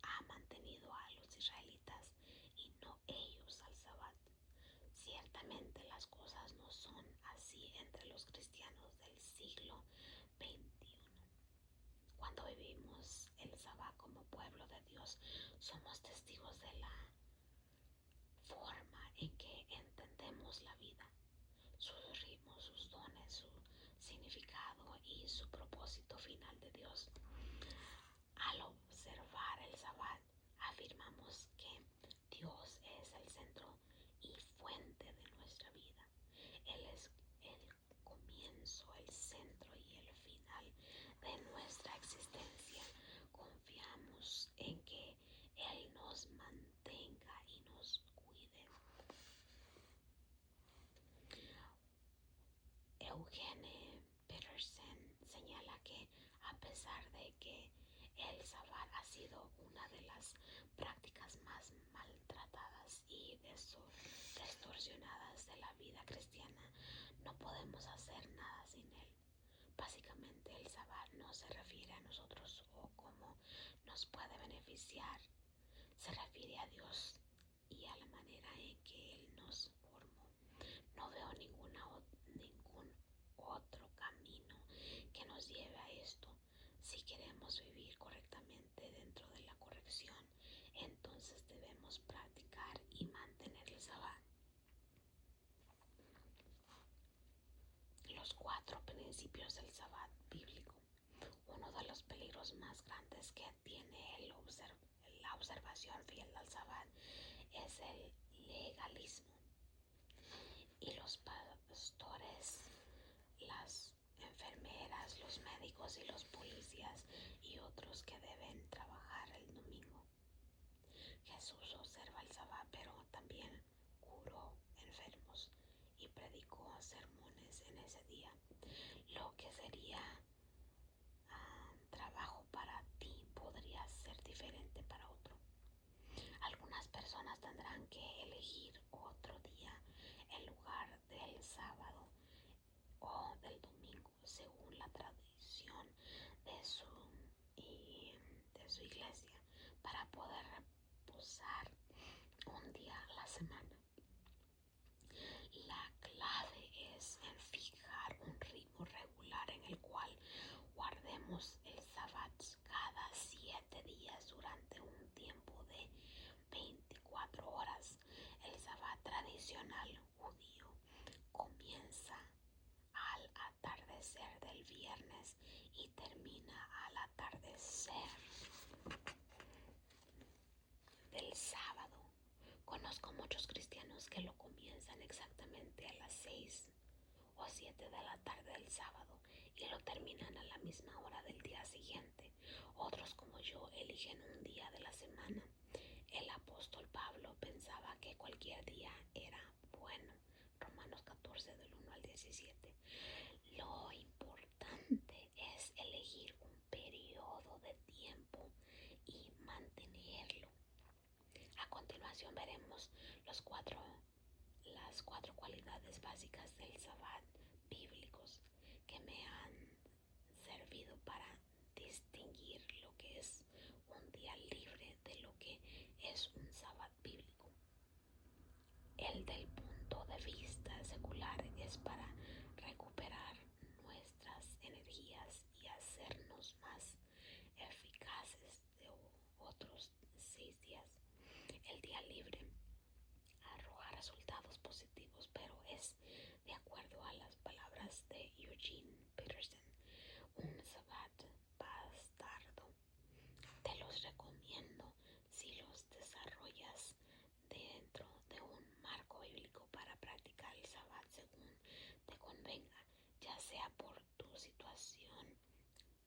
ha mantenido a los israelitas y no ellos al Sabbat. Ciertamente las cosas no son así entre los cristianos del siglo XXI. Cuando vivimos el Sabbat como pueblo de Dios, somos testigos de la forma en que entendemos la vida, sus ritmos, sus dones, su significado y su propósito final de Dios. Al observar el Sabbat, afirmamos que Dios es el centro y fuente de nuestra vida. Él es el comienzo, el centro y el final de nuestra existencia. Confiamos en que Él nos mantenga y nos cuide. Eugene Peterson señala que a pesar de que el Sabbat ha sido una de las prácticas más maltratadas y distorsionadas de la vida cristiana, no podemos hacer nada sin él. Básicamente el Sabbat no se refiere a nosotros o cómo nos puede beneficiar, se refiere a Dios y a la manera en que Él nos formó. No veo ningún otro camino que nos lleve a esto. Si queremos vivir correctamente dentro de la corrección, entonces debemos practicar y mantener el Sabbat. Los 4 principios del Sabbat bíblico. Uno de los peligros más grandes que tiene la observación fiel al Sabbat es el legalismo. Y los pastores, las enfermeras, los médicos y los policías y otros que deben trabajar el domingo. Jesús observa el Sabbat, pero también curó enfermos y predicó sermones en ese día. Lo que sería trabajo para ti podría ser diferente para otro. Algunas personas tendrán que elegir otro día en lugar del sábado o del domingo según la tradición de su iglesia para poder reposar un día a la semana. La clave es en fijar un ritmo regular en el cual guardemos el Sabbat cada 7 días durante un tiempo de 24 horas. El Sabbat tradicional judío comienza al atardecer del viernes y termina al atardecer del sábado. Conozco muchos cristianos que lo comienzan exactamente a las 6 o 7 de la tarde del sábado y lo terminan a la misma hora del día siguiente. Otros, como yo, eligen un día de la semana. El apóstol Pablo pensaba que cualquier día era bueno. Romanos 14 del 1 al 17. Lo importante es elegir un periodo de tiempo y mantenerlo. A continuación veremos las 4 cualidades básicas del Sabbat bíblicos que me han servido para distinguir lo que es un día libre de lo que es un Sabbat bíblico. El del punto de vista secular es para recuperar nuestras energías y hacernos más eficaces de otros 6 días. El día libre arroja resultados positivos, pero es, de acuerdo a las palabras de Eugene Peterson, un Sabbat bastardo. Te los recomiendo si los desarrollas dentro de un marco bíblico para practicar el Sabbat según te convenga, ya sea por tu situación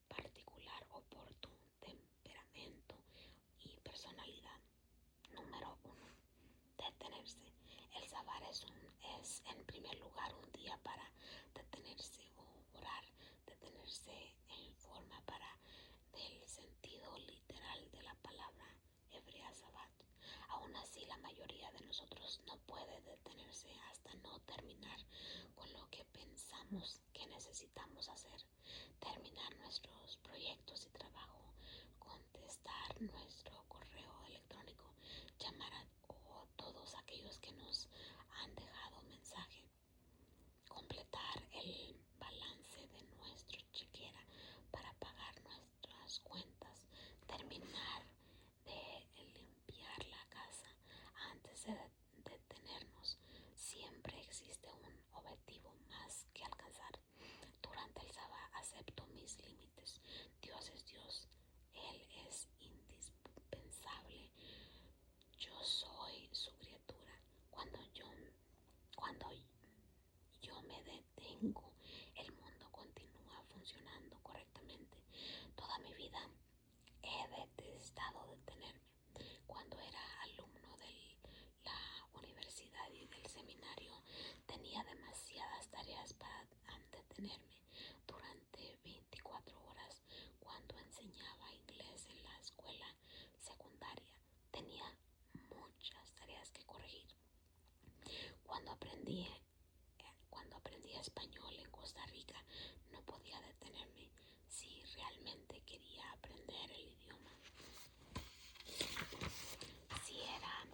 particular o por tu temperamento y personalidad. Número 1. detenerse. El Sabbat es en primer lugar un día para detenerse o orar, detenerse en forma del sentido literal de la palabra hebrea Sabbat. Aún así, la mayoría de nosotros no puede detenerse hasta no terminar con lo que pensamos que necesitamos hacer, terminar nuestros proyectos y trabajo, contestar nuestro correo electrónico, llamar a todos aquellos que nos han dejado mensaje, completar el balance de nuestra chequera para pagar nuestras cuentas, terminar de limpiar la casa antes de detenernos. Siempre existe un objetivo más que alcanzar. Durante el sábado acepto mis límites. Dios es Dios. Él es indispensable. Yo soy su criatura. Cuando yo me detengo, el mundo continúa funcionando correctamente. Toda mi vida he detestado detenerme. Cuando era alumno de la universidad y del seminario, tenía demasiadas tareas para detenerme. Durante 24 horas, cuando enseñaba inglés en la escuela secundaria, tenía muchas tareas que corregir. Cuando aprendí español en Costa Rica, no podía detenerme si realmente quería aprender el idioma. Si era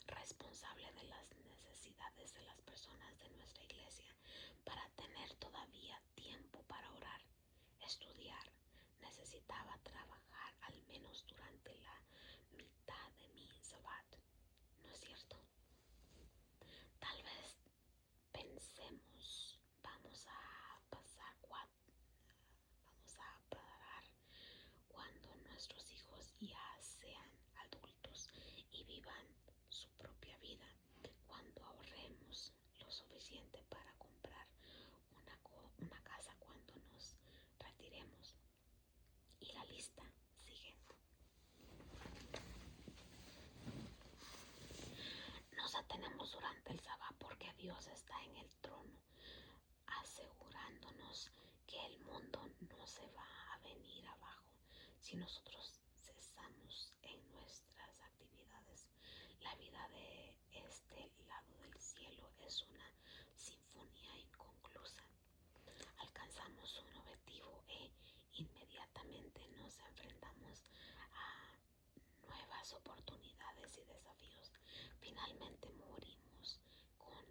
responsable de las necesidades de las personas de nuestra iglesia para tener todavía tiempo para orar, estudiar, necesitaba trabajar al menos durante la mitad de mi sabbat. ¿No es cierto? Tal vez pensemos, vamos a parar cuando nuestros hijos ya sean adultos y vivan su propia vida, cuando ahorremos lo suficiente para comprar una casa cuando nos retiremos. Y la lista sigue. Nos detenemos durante el sábado porque Dios está en el trono, asegurándonos que el mundo no se va a venir abajo si nosotros cesamos en nuestras actividades. La vida de este lado del cielo es una sinfonía inconclusa. Alcanzamos un objetivo e inmediatamente nos enfrentamos a nuevas oportunidades y desafíos. Finalmente morimos con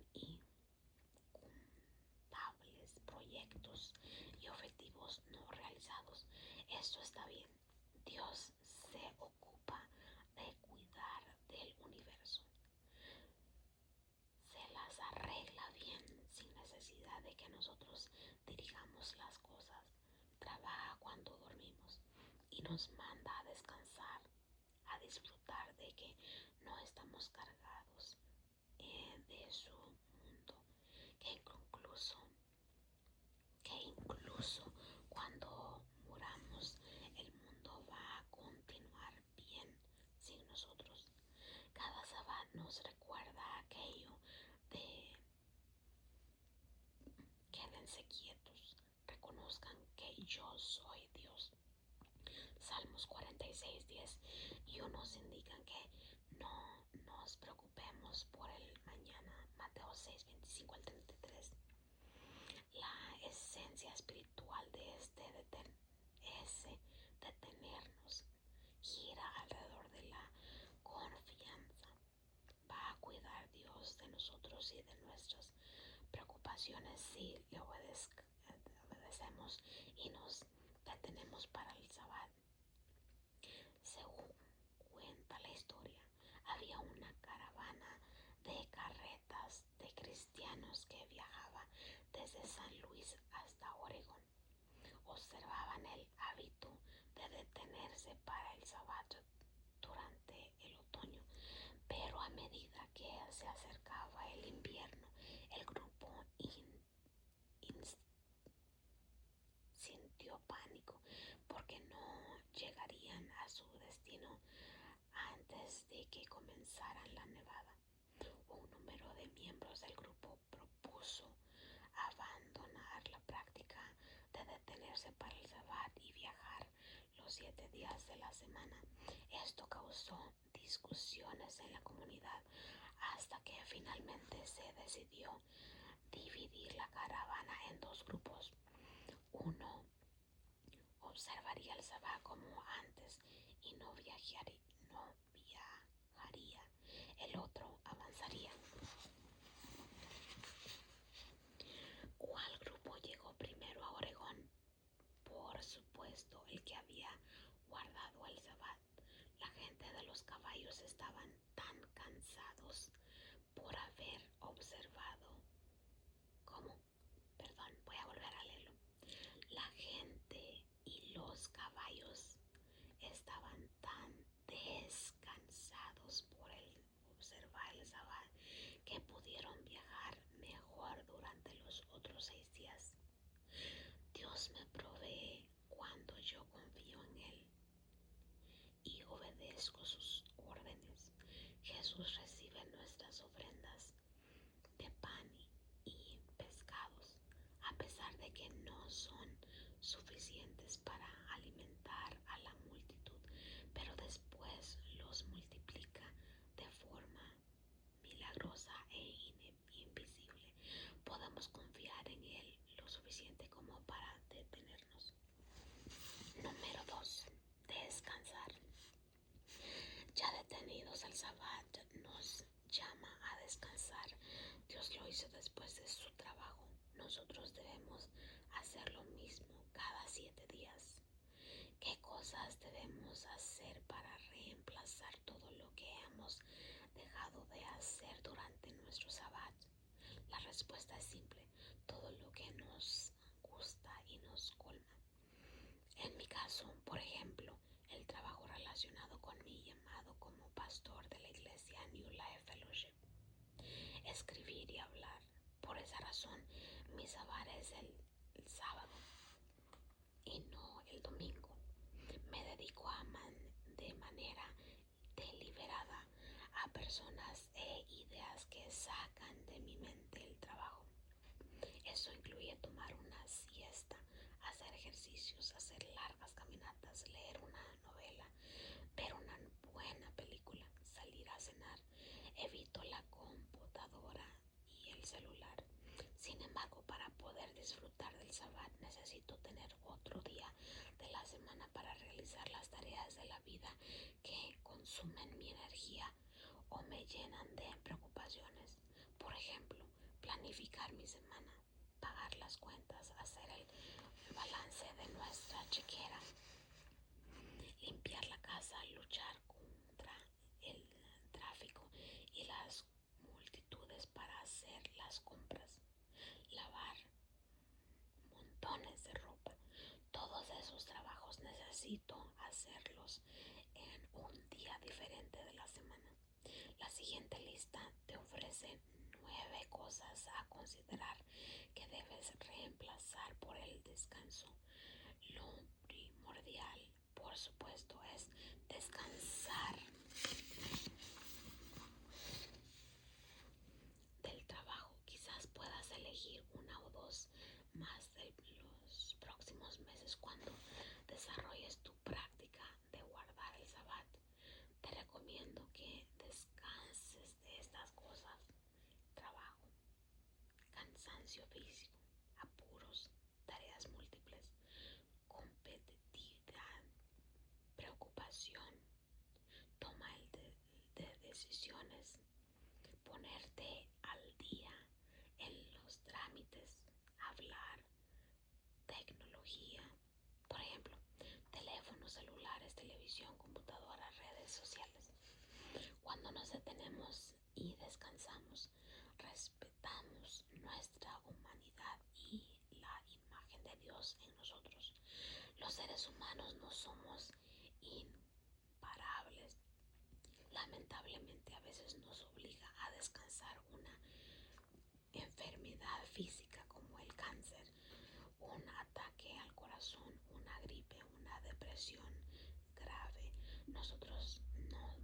incontables proyectos y objetivos no realizados. Esto está bien. Dios se ocupa de cuidar del universo. Se las arregla bien sin necesidad de que nosotros dirijamos las cosas. Trabaja cuando dormimos y nos manda a descansar, a disfrutar de que no estamos cargados de su mundo, que incluso cuando muramos, el mundo va a continuar bien sin nosotros. Cada sábado nos recuerda aquello de quédense quietos, reconozcan que yo soy Dios. Salmos 46:10 y unos indican que no nos preocupemos por el mañana. Mateo 6:25-33. La esencia espiritual de ese detenernos gira alrededor de la confianza. Va a cuidar Dios de nosotros y de nuestras preocupaciones si le obedecemos y nos detenemos para el sabbat. Según cuenta la historia, había una caravana de carretas de cristianos que viajaba desde San Luis hasta Oregón. Observaban el hábito de detenerse para el sabbat durante el otoño, pero a medida que se acercaba el invierno, el grupo sintió pánico porque no llegarían a su destino antes de que comenzara la nevada. Un miembros del grupo propuso abandonar la práctica de detenerse para el Sabbat y viajar los 7 días de la semana. Esto causó discusiones en la comunidad hasta que finalmente se decidió dividir la caravana en dos grupos. Uno observaría el Sabbat como antes y no viajaría. El otro avanzaría. ¿Cuál grupo llegó primero a Oregón? Por supuesto, el que había guardado el Sabbat. La gente de los caballos estaban tan cansados por haber observado. ¿Cómo? Perdón, voy a volver a leerlo. La gente y los caballos estaban tan descansados por el observar el Sabbat que pudieron viajar mejor durante los otros 6 días. Dios me provee cuando yo confío en Él y obedezco sus órdenes. Jesús recibe nuestras ofrendas de pan y pescados, a pesar de que no son suficientes para alimentar a la multitud, pero después los multiplica de forma milagrosa e invisible. Podemos confiar en Él lo suficiente como para detenernos. Número 2. Descansar. Ya detenidos al Sabbat nos llama a descansar. Dios lo hizo después de su trabajo. Nosotros debemos hacer lo mismo cada 7 días. ¿Qué cosas debemos hacer para reemplazar todo lo que hemos dejado de hacer durante nuestro Sabbat? La respuesta es simple: todo lo que nos gusta y nos colma. En mi caso, por ejemplo, el trabajo relacionado con mi llamado como pastor de la iglesia New Life Fellowship. Escribir y hablar. Por esa razón, mi Sabbat es el sábado y no el domingo. Me dedico de manera deliberada a personas e ideas que sacan de mi mente el trabajo. Eso incluye tomar una siesta, hacer ejercicios, hacer largas caminatas, leer una novela, ver una buena película, salir a cenar. Evito la computadora y el celular. Sin embargo, para poder disfrutar del Sabbat necesito tener otro día de la semana para realizar las tareas de la vida que consumen mi energía o me llenan de preocupaciones. Por ejemplo, planificar mi semana, pagar las cuentas, hacer el balance de nuestra chequera, limpiar la casa, luchar contra el tráfico y las multitudes para hacer las compras, lavar montones de ropa. Todos esos trabajos necesito hacerlos en un día diferente de la semana. La siguiente lista te ofrece 9 cosas a considerar que debes reemplazar por el descanso. Lo primordial, por supuesto, es descansar del trabajo. Quizás puedas elegir una o dos más de los próximos meses cuando desarrolles tu práctica de guardar el Sabbat. Te recomiendo que descanses de estas cosas: trabajo, cansancio físico, apuros, tareas múltiples, competitividad, preocupación, toma de decisiones, ponerte al día en los trámites, hablar, tecnología, por ejemplo, teléfonos celulares, televisión, computadora, redes sociales. Cuando nos detenemos y descansamos, respetamos nuestra humanidad y la imagen de Dios en nosotros. Los seres humanos no somos imparables. Lamentablemente a veces nos obliga a descansar una enfermedad física como el cáncer, un ataque al corazón, una gripe, una depresión grave. Nosotros no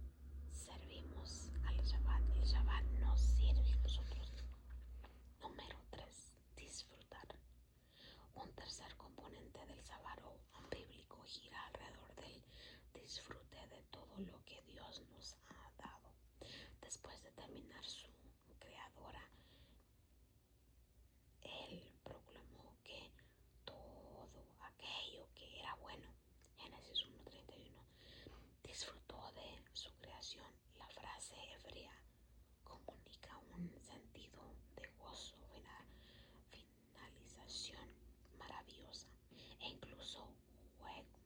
servimos al Shabbat, el Shabbat nos sirve a nosotros. terminar su creadora, Él proclamó que todo aquello que era bueno, Génesis 1:31, disfrutó de su creación. La frase hebrea comunica un sentido de gozo, finalización maravillosa e incluso juego.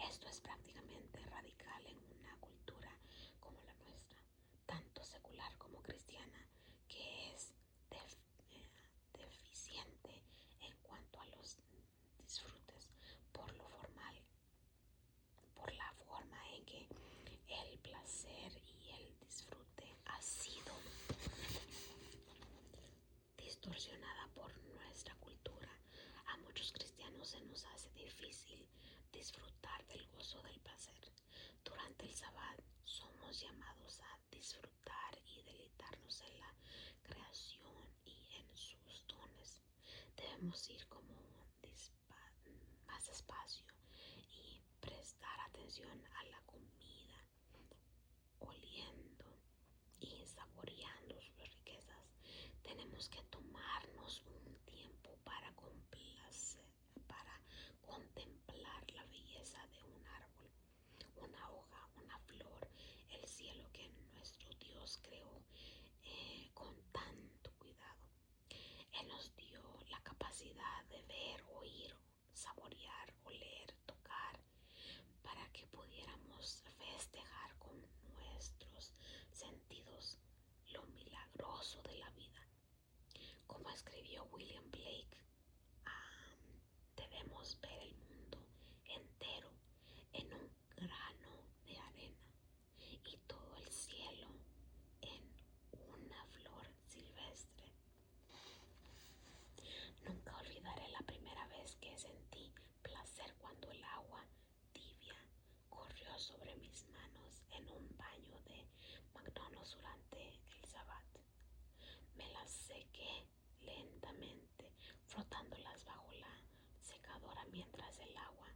Esto es prácticamente radical en una cultura como la nuestra, tanto secular como cristiana, que es deficiente en cuanto a los disfrutes por lo formal, por la forma en que el placer y el disfrute ha sido distorsionada por nuestra cultura. A muchos cristianos se nos hace difícil disfrutar del gozo del placer. Durante el Sabbat somos llamados a disfrutar y deleitarnos en la creación y en sus dones. Debemos ir como más despacio y prestar atención a la comida, oliendo y saboreando sus riquezas. Tenemos que tomarnos un tiempo para contemplar la belleza de un árbol, una hoja, una flor, el cielo que nuestro Dios creó con tanto cuidado. Él nos dio la capacidad de ver, oír, saborear, oler, tocar, para que pudiéramos festejar con nuestros sentidos lo milagroso de la vida. Como escribió William Blake, debemos ver el mundo entero en un grano de arena y todo el cielo en una flor silvestre. Nunca olvidaré la primera vez que sentí placer cuando el agua tibia corrió sobre mis manos en un baño de McDonald's durante el Sabbat. Me las sequé lentamente, frotándolas bajo la secadora mientras el agua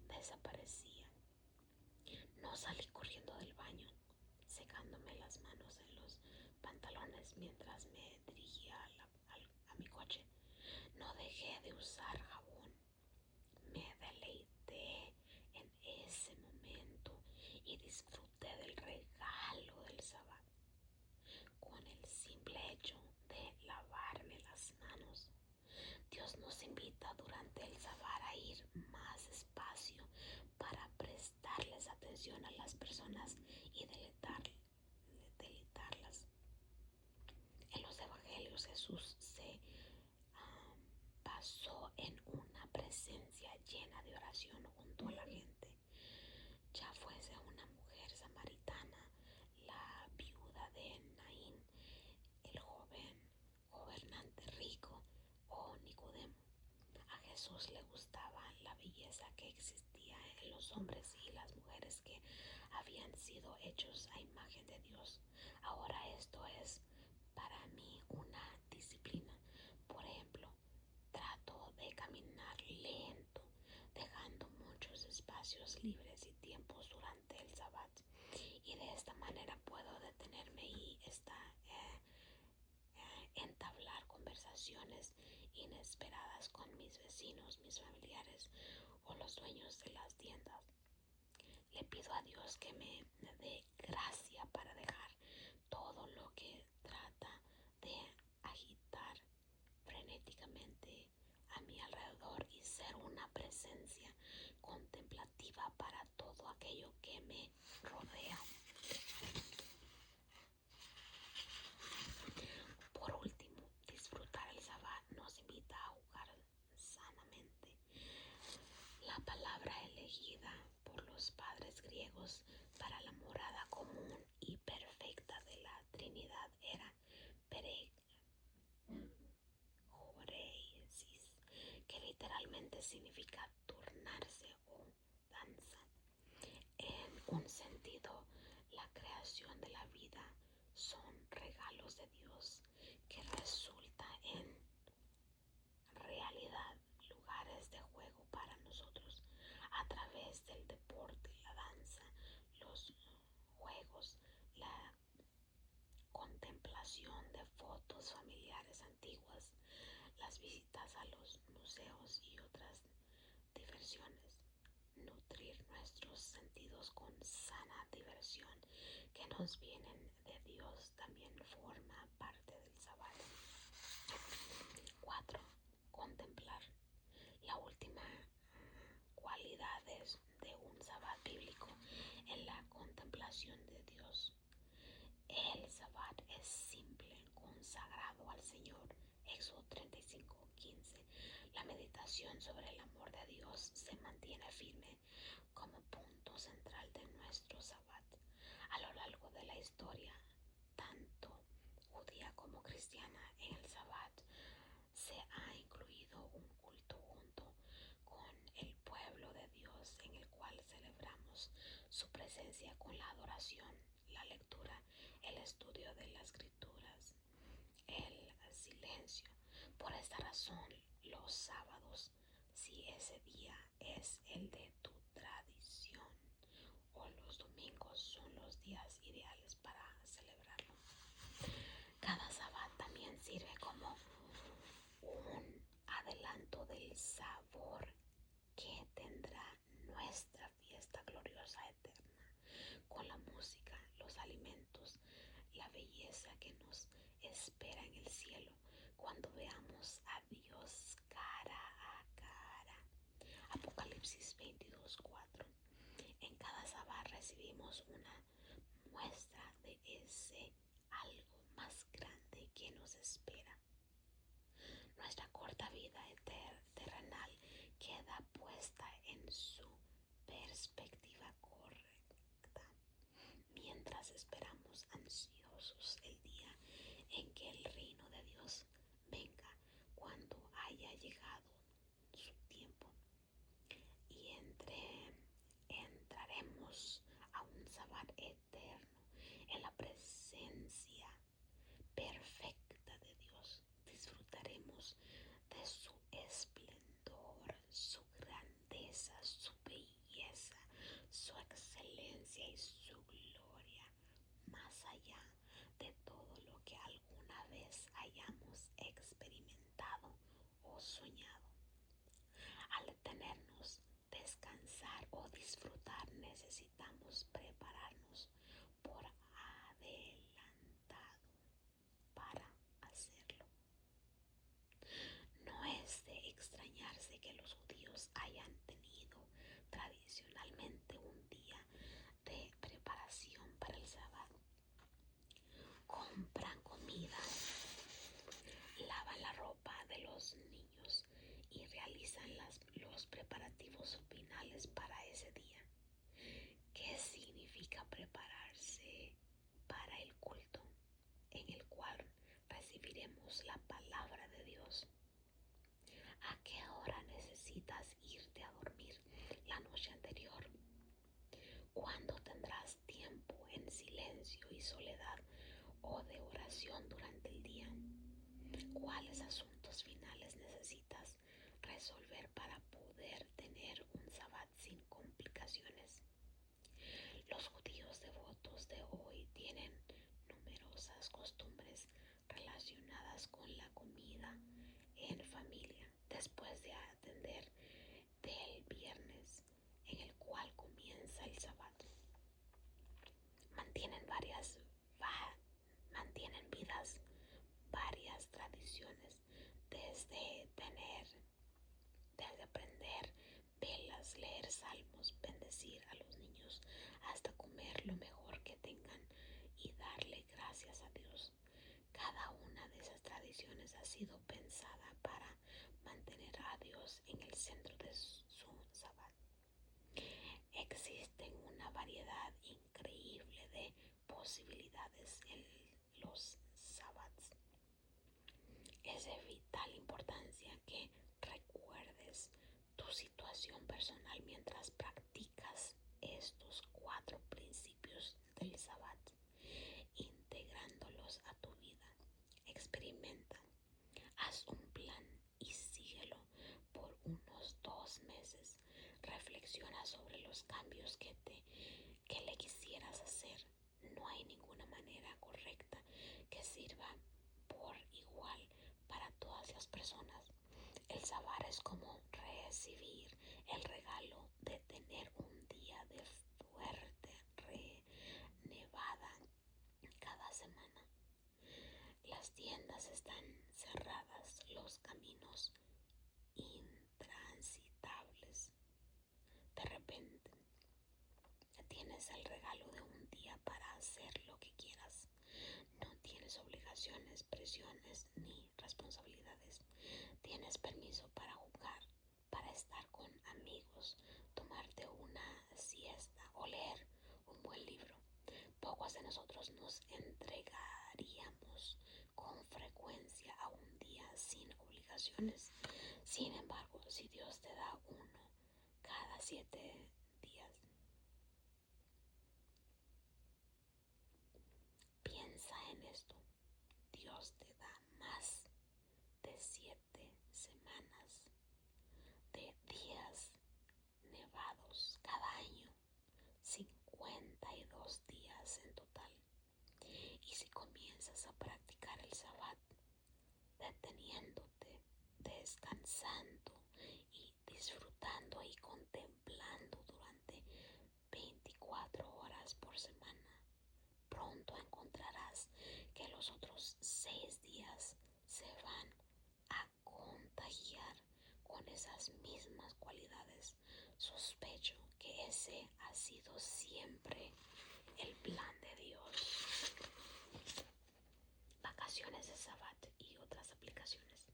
desaparecía. No salí corriendo del baño, secándome las manos en los pantalones mientras me dirigía a mi coche. No dejé de usar jabón. Me deleité en ese momento y disfruté del regalo del Sabbat. Con el simple hecho de lavarme las manos, Dios nos invita durante el Sabbat a ir más despacio para prestarles atención a las personas y deleitarlas. En los evangelios Jesús se pasó en una presencia llena de oración junto a la gente, ya fuese una mujer samaritana, la viuda de Naín, el joven gobernante rico o Nicodemo. A Jesús le gustaba la belleza que existía en los hombres y las mujeres que habían sido hechos a imagen de Dios. Ahora esto es para mí una disciplina. Por ejemplo, trato de caminar lento, dejando muchos espacios libres y tiempos durante el Sabbat. Y de esta manera puedo detenerme y entablar conversaciones inesperadas con mis vecinos, mis familiares o los dueños de las tiendas. Le pido a Dios que me dé gracia para dejar todo lo que trata de agitar frenéticamente a mi alrededor y ser una presencia contemplativa para todo aquello que me rodea. Por último, disfrutar el Sabbat nos invita a jugar sanamente. La palabra elegida por los padres griegos para la morada común y perfecta de la Trinidad era perejoresis, que literalmente significa turnarse o danza. En un sentido, la creación de la vida son regalos de Dios que resulta en realidad lugares de juego para nosotros a través del deporte, la danza, los juegos, la fotos familiares antiguas, las visitas a los museos y otras diversiones. Nutrir nuestros sentidos con sana diversión que nos vienen de Dios también forma parte del sabbat. 4. Contemplar. La última cualidad de un sabbat bíblico en la contemplación de Dios. El sabbat es simple, consagrado al Señor. Éxodo 35:15. La meditación sobre el amor de Dios se mantiene firme como punto central de nuestro sabbat. A lo largo de la historia, tanto judía como cristiana, en el sabbat se ha incluido un culto junto con el pueblo de Dios en el cual celebramos su presencia con la adoración, la lectura, el estudio de las escrituras, el silencio. Por esta razón, los sábados, si ese día es el de tu tradición, o los domingos son los días ideales para celebrarlo. Cada sabbat también sirve como un adelanto del sabor que tendrá nuestra fiesta gloriosa eterna, con la música, los alimentos, la belleza que nos espera en el cielo cuando veamos a Dios cara a cara. Apocalipsis 22:4. En cada sabbat recibimos una muestra de ese algo más grande que nos espera. Nuestra corta vida terrenal queda puesta en su perspectiva correcta, mientras esperamos ansiosos el día en que el reino de Dios venga, cuando haya llegado su tiempo, y entraremos a un sabbat eterno en la presencia perfecta de Dios. Disfrutaremos de su esplendor, su grandeza, su belleza, su excelencia y su gloria, más allá de todo lo que alguna vez hayamos experimentado o soñado. Al detenernos, descansar o disfrutar, necesitamos prepararnos por adelantado para hacerlo. No es de extrañarse que los judíos hayan tenido tradicionalmente un día de preparación para el sábado. Compran comida, lavan la ropa de los niños y realizan los preparativos finales para ese día. ¿Qué significa prepararse para el culto en el cual recibiremos la palabra de Dios? ¿A qué hora necesitas irte a dormir la noche anterior? ¿Cuándo tendrás tiempo en silencio y soledad o de oración durante el día? ¿Cuáles asuntos finales necesitas resolver para poder tener un sabbat sin complicaciones? Los judíos devotos de hoy tienen numerosas costumbres relacionadas con la comida en familia después de atender del viernes en el cual comienza el sabbat. Mantienen vidas varias tradiciones, desde prender velas, leer salmos, bendecir a los niños, hasta comer lo mejor que tengan y darle gracias a Dios. Cada una de esas tradiciones ha sido pensada para mantener a Dios en el centro de su sabbat. Existen una variedad increíble de posibilidades en los sabbats. Es de vital importancia que recuerdes tu situación personal mientras practicas estos 4 principios del sabbat, integrándolos a tu vida. Experimenta, haz un plan y síguelo por unos 2 meses. Reflexiona sobre los cambios que le quisieras hacer. No hay ninguna manera correcta que sirva por igual sabbat es como recibir el regalo de tener un día de fuerte nevada cada semana. Las tiendas están cerradas, los caminos intransitables. De repente tienes el regalo de un día para hacer lo que quieras. No tienes obligaciones, presiones ni responsabilidades. Tienes permiso para jugar, para estar con amigos, tomarte una siesta o leer un buen libro. Pocos de nosotros nos entregaríamos con frecuencia a un día sin obligaciones. Sin embargo, si Dios te da uno cada 7 días, piensa en esto. Dios te da más de 7 semanas de días nevados cada año, 52 días en total. Y si comienzas a practicar el sabbat, deteniéndote, descansando y disfrutando y contemplando durante 24 horas por semana, pronto encontrarás que los otros 6 días se van a contagiar con esas mismas cualidades. Sospecho que ese ha sido siempre el plan de Dios. Vacaciones de Sabbat y otras aplicaciones.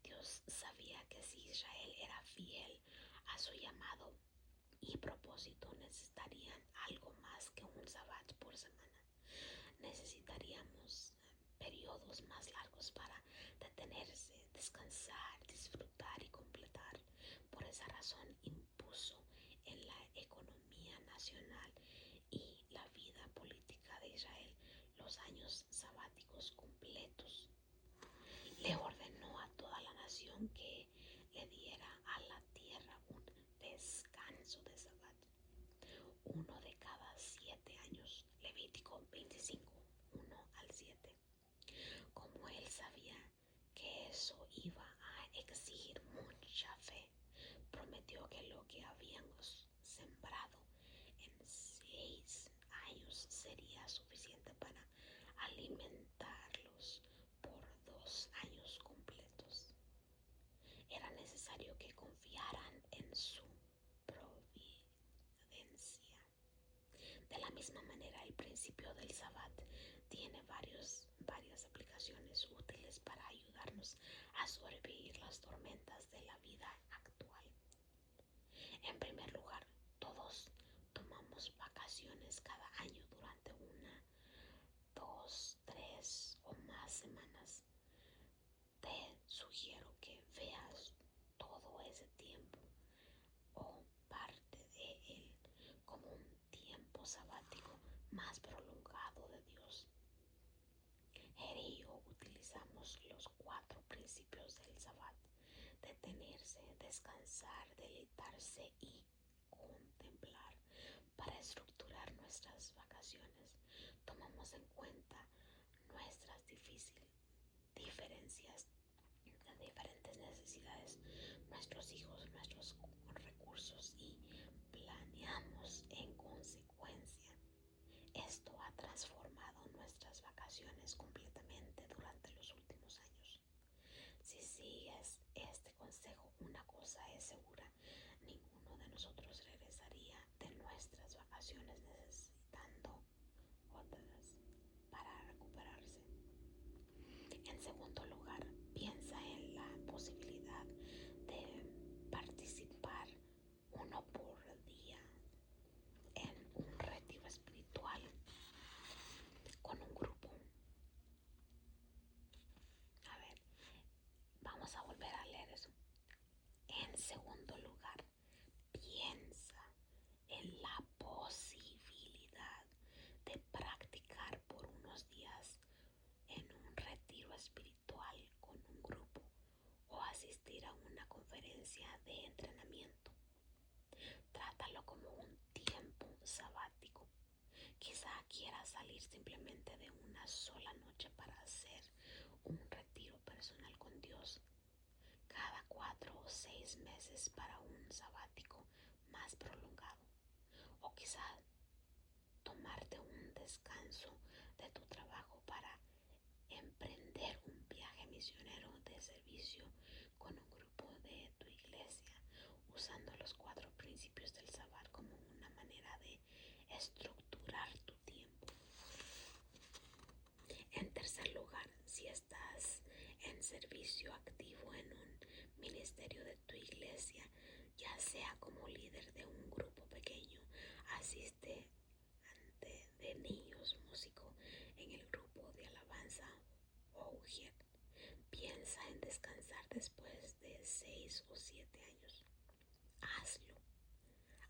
Dios sabía que si Israel era fiel a su llamado y propósito, necesitarían algo más que un Sabbat por semana. Necesitaríamos periodos más largos para detenerse, descansar, disfrutar y completar. Por esa razón impuso en la economía nacional y la vida política de Israel los años sabáticos completos. Le ordenó a toda la nación que le diera a la tierra un descanso de sabbat, uno de cada 7 años. Levítico 25, 1 al 7. Como él sabía que eso iba a exigir mucha fe, prometió que lo que habíamos sembrado en 6 años sería suficiente para alimentarlos por 2 años completos. Era necesario que confiaran en su providencia. De la misma manera, el principio del sabbat tiene varias aplicaciones útiles para ayudarnos a sobrevivir las tormentas de la vida actual. En primer lugar, todos tomamos vacaciones cada año durante 1, 2, 3 o más semanas. Te sugiero que veas todo ese tiempo o parte de él como un tiempo sabático más prolongado de Dios. Jerry y yo utilizamos los 4 principios del sabbat: detenerse, descansar, deleitarse y contemplar para estructurar nuestras vacaciones. Tomamos en cuenta nuestras diferencias, diferentes necesidades, nuestros hijos, nuestros recursos y planeamos en consecuencia. Esto ha transformado nuestras vacaciones completamente durante los últimos años. Si sigues este consejo, una cosa es segura: ninguno de nosotros regresaría de nuestras vacaciones necesitando otras para recuperarse. En segundo lugar, piensa en la posibilidad de participar uno por día en un retiro espiritual con un grupo. A ver, vamos a volver a leer eso. En segundo lugar, piensa en la posibilidad de practicar por unos días en un retiro espiritual con un grupo o asistir a una conferencia de entrenamiento. Trátalo como un tiempo sabático. Quizá quieras salir simplemente de una sola noche para hacer un retiro personal con Dios. Cada 4 6 meses para un sabático más prolongado. O quizás tomarte un descanso de tu trabajo para emprender un viaje misionero de servicio con un grupo de tu iglesia, usando los 4 principios del Sabbat como una manera de estructurar tu tiempo. En tercer lugar, si estás en servicio activo en un ministerio de tu iglesia, ya sea como líder de un grupo pequeño, asiste de niños músicos en el grupo de alabanza o UJET, piensa en descansar después de 6 o 7 años. Hazlo,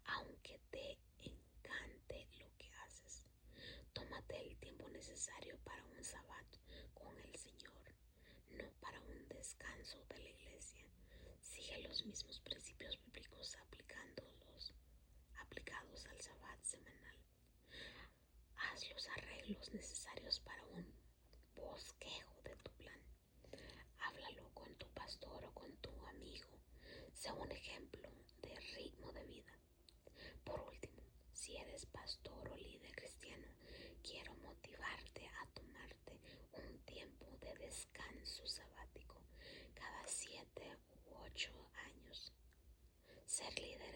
aunque te encante lo que haces. Tómate el tiempo necesario para un sabbat con el Señor, no para un descanso de la iglesia. Sigue los mismos principios bíblicos aplicados al sabbat semanal. Haz los arreglos necesarios para un bosquejo de tu plan. Háblalo con tu pastor o con tu amigo. Sé un ejemplo de ritmo de vida. Por último, si eres pastor o líder cristiano, quiero motivarte a tomarte un tiempo de descanso sabático cada 7 u 8 años. Ser líder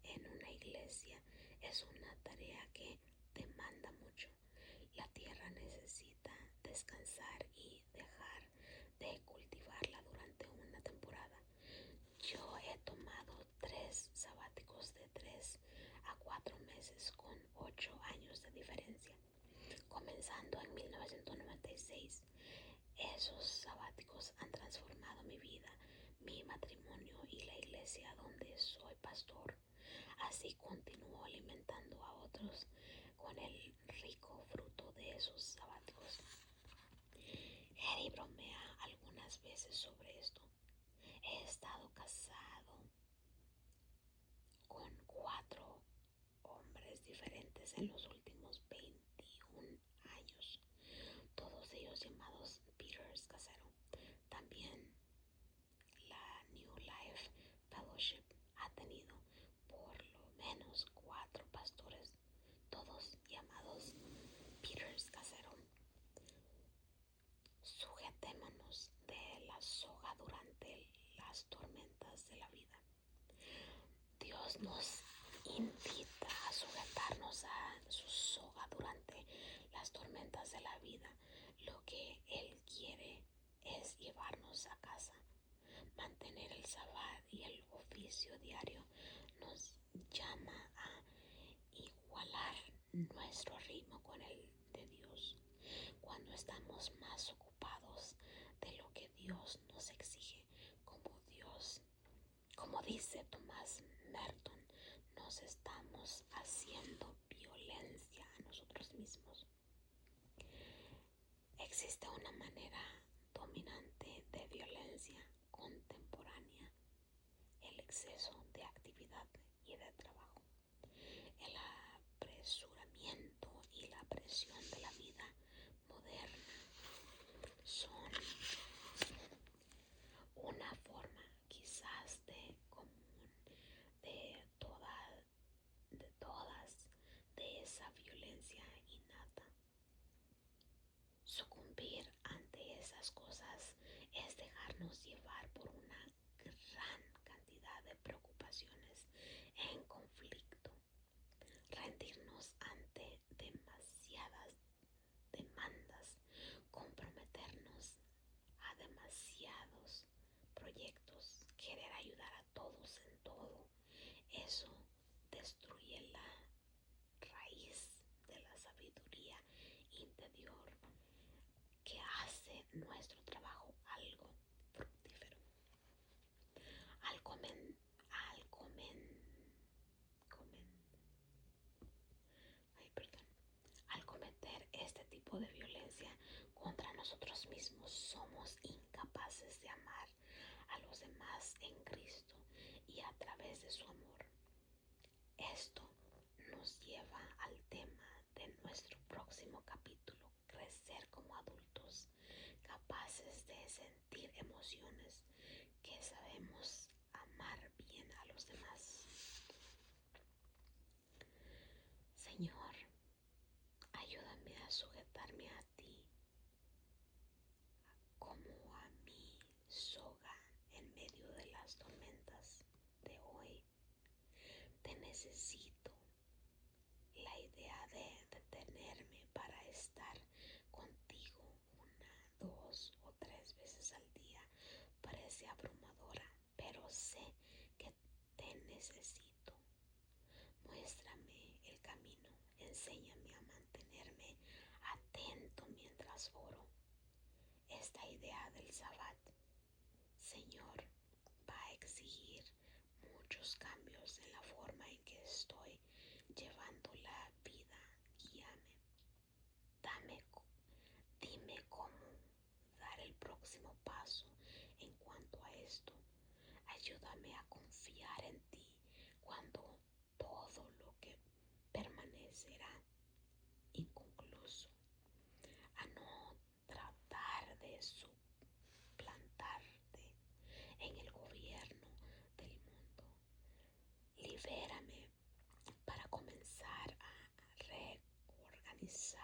en una iglesia es una tarea que demanda mucho. La tierra necesita descansar y dejar de cultivarla durante una temporada. Yo he tomado 3 sabáticos de 3 a 4 meses con 8 años de diferencia, comenzando en 1996. Esos sabáticos han transformado mi vida, mi matrimonio y la iglesia donde soy pastor. Así continúo alimentando a otros con el rico fruto de esos sabáticos. Harry bromea algunas veces sobre esto. He estado casado con 4 hombres diferentes en los últimos 21 años, todos ellos llamados Peter Escacero. También la New Life Fellowship ha tenido por lo menos 4 pastores, todos llamados Peter Escacero. Sujetémonos de la soga durante las tormentas de la vida. Dios nos invita a sujetarnos a su soga durante las tormentas de la vida. Lo que Él quiere es llevarnos a casa. Mantener el sabbat y el oficio diario nos llama a igualar nuestro ritmo con el de Dios. Cuando estamos más ocupados de lo que Dios nos exige, como dice Thomas Merton, nos estamos haciendo violencia a nosotros mismos. Existe una manera dominante de violencia contemporánea: el exceso de actividad y de trabajo. El apresuramiento y la presión de la vida moderna son una forma quizás de todas de esa violencia innata. Sucumbir ante esas cosas es dejarnos llevar por una gran cantidad de preocupaciones en conflicto, rendirnos ante demasiadas demandas, comprometernos a demasiados proyectos, querer ayudar a todos en todo. Eso destruye la raíz de la sabiduría interior que hace nuestro trabajo algo fructífero. Al comen, al comen, comen, ay, perdón. Al cometer este tipo de violencia contra nosotros mismos, somos incapaces de amar a los demás en Cristo y a través de su amor. Esto nos lleva al tema de nuestro próximo capítulo: crecer como adultos, capaces de sentir emociones que sabemos sujetarme a ti como a mi soga en medio de las tormentas de hoy. Te necesito. La idea de detenerme para estar contigo 1, 2 o 3 veces al día parece abrumadora, pero sé que te necesito. Muéstrame el camino, enséñame a mantenerme atento mientras oro. Esta idea del Sabbat, Señor, va a exigir muchos cambios en la forma en que estoy llevando la vida. Guíame, dime cómo dar el próximo paso en cuanto a esto. Ayúdame a confiar en ti cuando todo lo que permanecerá inconcluso, a no tratar de suplantarte en el gobierno del mundo. Libérame para comenzar a reorganizar